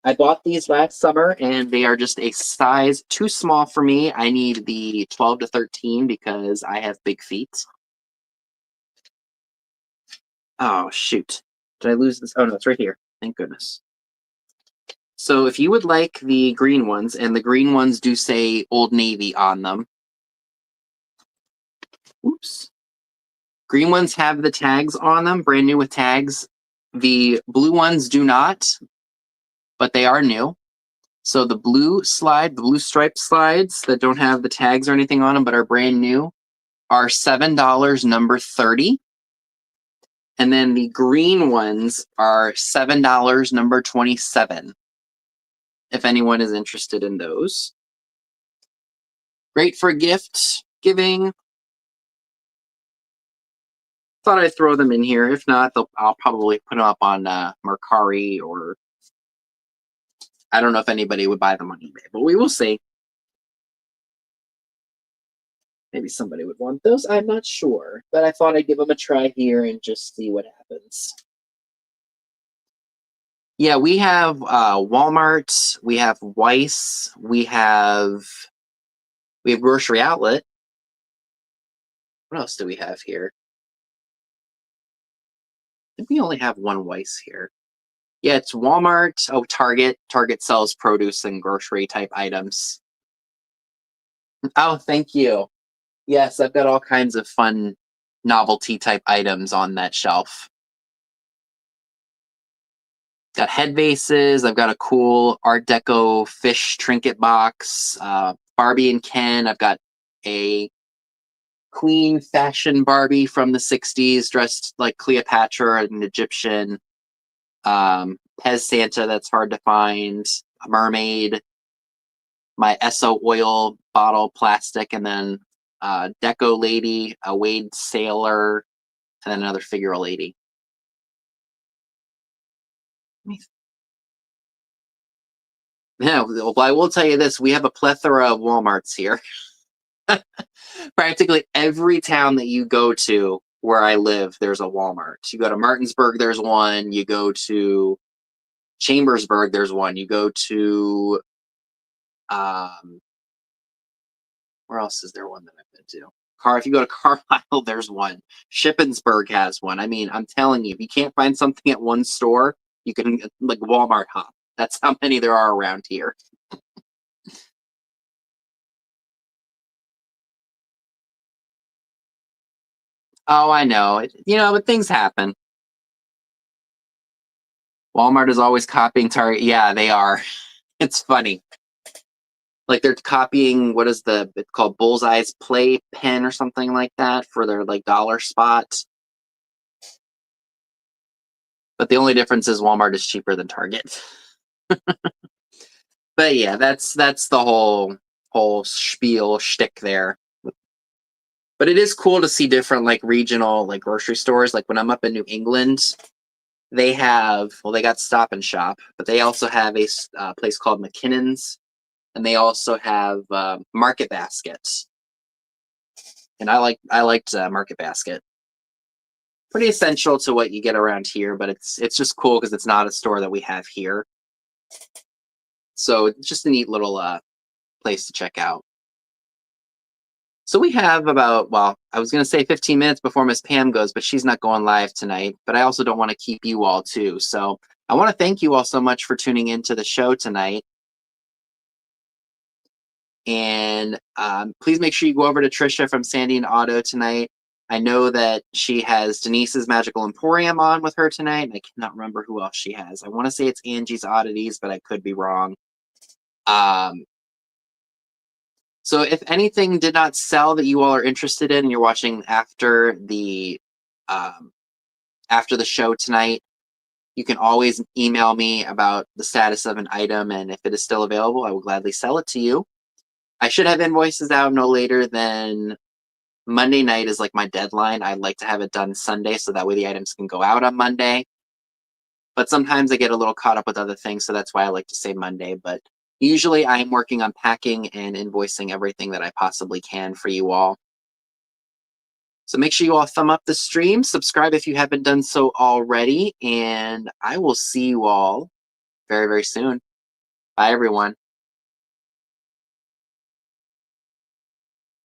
I bought these last summer, and they are just a size too small for me. I need the 12 to 13 because I have big feet. Oh, shoot. Did I lose this? Oh, no, it's right here. Thank goodness. So if you would like the green ones, and the green ones do say Old Navy on them. Oops. Green ones have the tags on them, brand new with tags. The blue ones do not, but they are new. So the blue striped slides that don't have the tags or anything on them but are brand new are $7, number 30. And then the green ones are $7, number 27. If anyone is interested in those. Great for gift giving. Thought I'd throw them in here. If not, I'll probably put them up on Mercari, or I don't know if anybody would buy them on eBay, but we will see. Maybe somebody would want those. I'm not sure, but I thought I'd give them a try here and just see what happens. Yeah, we have Walmart, we have Weiss, we have Grocery Outlet. What else do we have here? I think we only have one Weiss here. Yeah, it's Walmart. Oh, Target. Target sells produce and grocery type items. Oh, thank you. Yes, I've got all kinds of fun novelty type items on that shelf. Got head vases. I've got a cool Art Deco fish trinket box. Barbie and Ken. I've got a queen fashion Barbie from the 60s dressed like Cleopatra, an Egyptian. Pez Santa that's hard to find. A mermaid. My Esso oil bottle plastic, and then Deco lady, a Wade sailor, and then another figure lady. Yeah, well, I will tell you this: we have a plethora of WalMarts here. Practically every town that you go to where I live, there's a Walmart. You go to Martinsburg, there's one. You go to Chambersburg, there's one. You go to where else is there one that I've been to? If you go to Carlisle, there's one. Shippensburg has one. I mean, I'm telling you, if you can't find something at one store, you can like Walmart hop. That's how many there are around here. Oh, I know. But things happen. Walmart is always copying Target. Yeah, they are. It's funny. Like they're copying what is it's called Bullseye's Play Pen or something like that for their like dollar spot. But the only difference is Walmart is cheaper than Target. But yeah, that's the whole spiel shtick there. But it is cool to see different like regional like grocery stores. Like when I'm up in New England, They have, well, they got Stop and Shop, but they also have a place called McKinnon's, and they also have Market Basket. And I liked Market Basket. Pretty essential to what you get around here, but it's just cool because it's not a store that we have here. So it's just a neat little place to check out. So we have about, well, I was going to say 15 minutes before Miss Pam goes, but she's not going live tonight. But I also don't want to keep you all too. So I want to thank you all so much for tuning into the show tonight. And please make sure you go over to Trisha from Sandy and Auto tonight. I know that she has Denise's Magical Emporium on with her tonight. I cannot remember who else she has. I want to say it's Angie's Oddities, but I could be wrong. So if anything did not sell that you all are interested in, and you're watching after the show tonight, you can always email me about the status of an item, and if it is still available, I will gladly sell it to you. I should have invoices out no later than Monday night is like my deadline. I'd like to have it done Sunday so that way the items can go out on Monday. But sometimes I get a little caught up with other things, so that's why I like to say Monday. But usually I am working on packing and invoicing everything that I possibly can for you all. So make sure you all thumb up the stream, subscribe if you haven't done so already, and I will see you all very, very soon. Bye, everyone.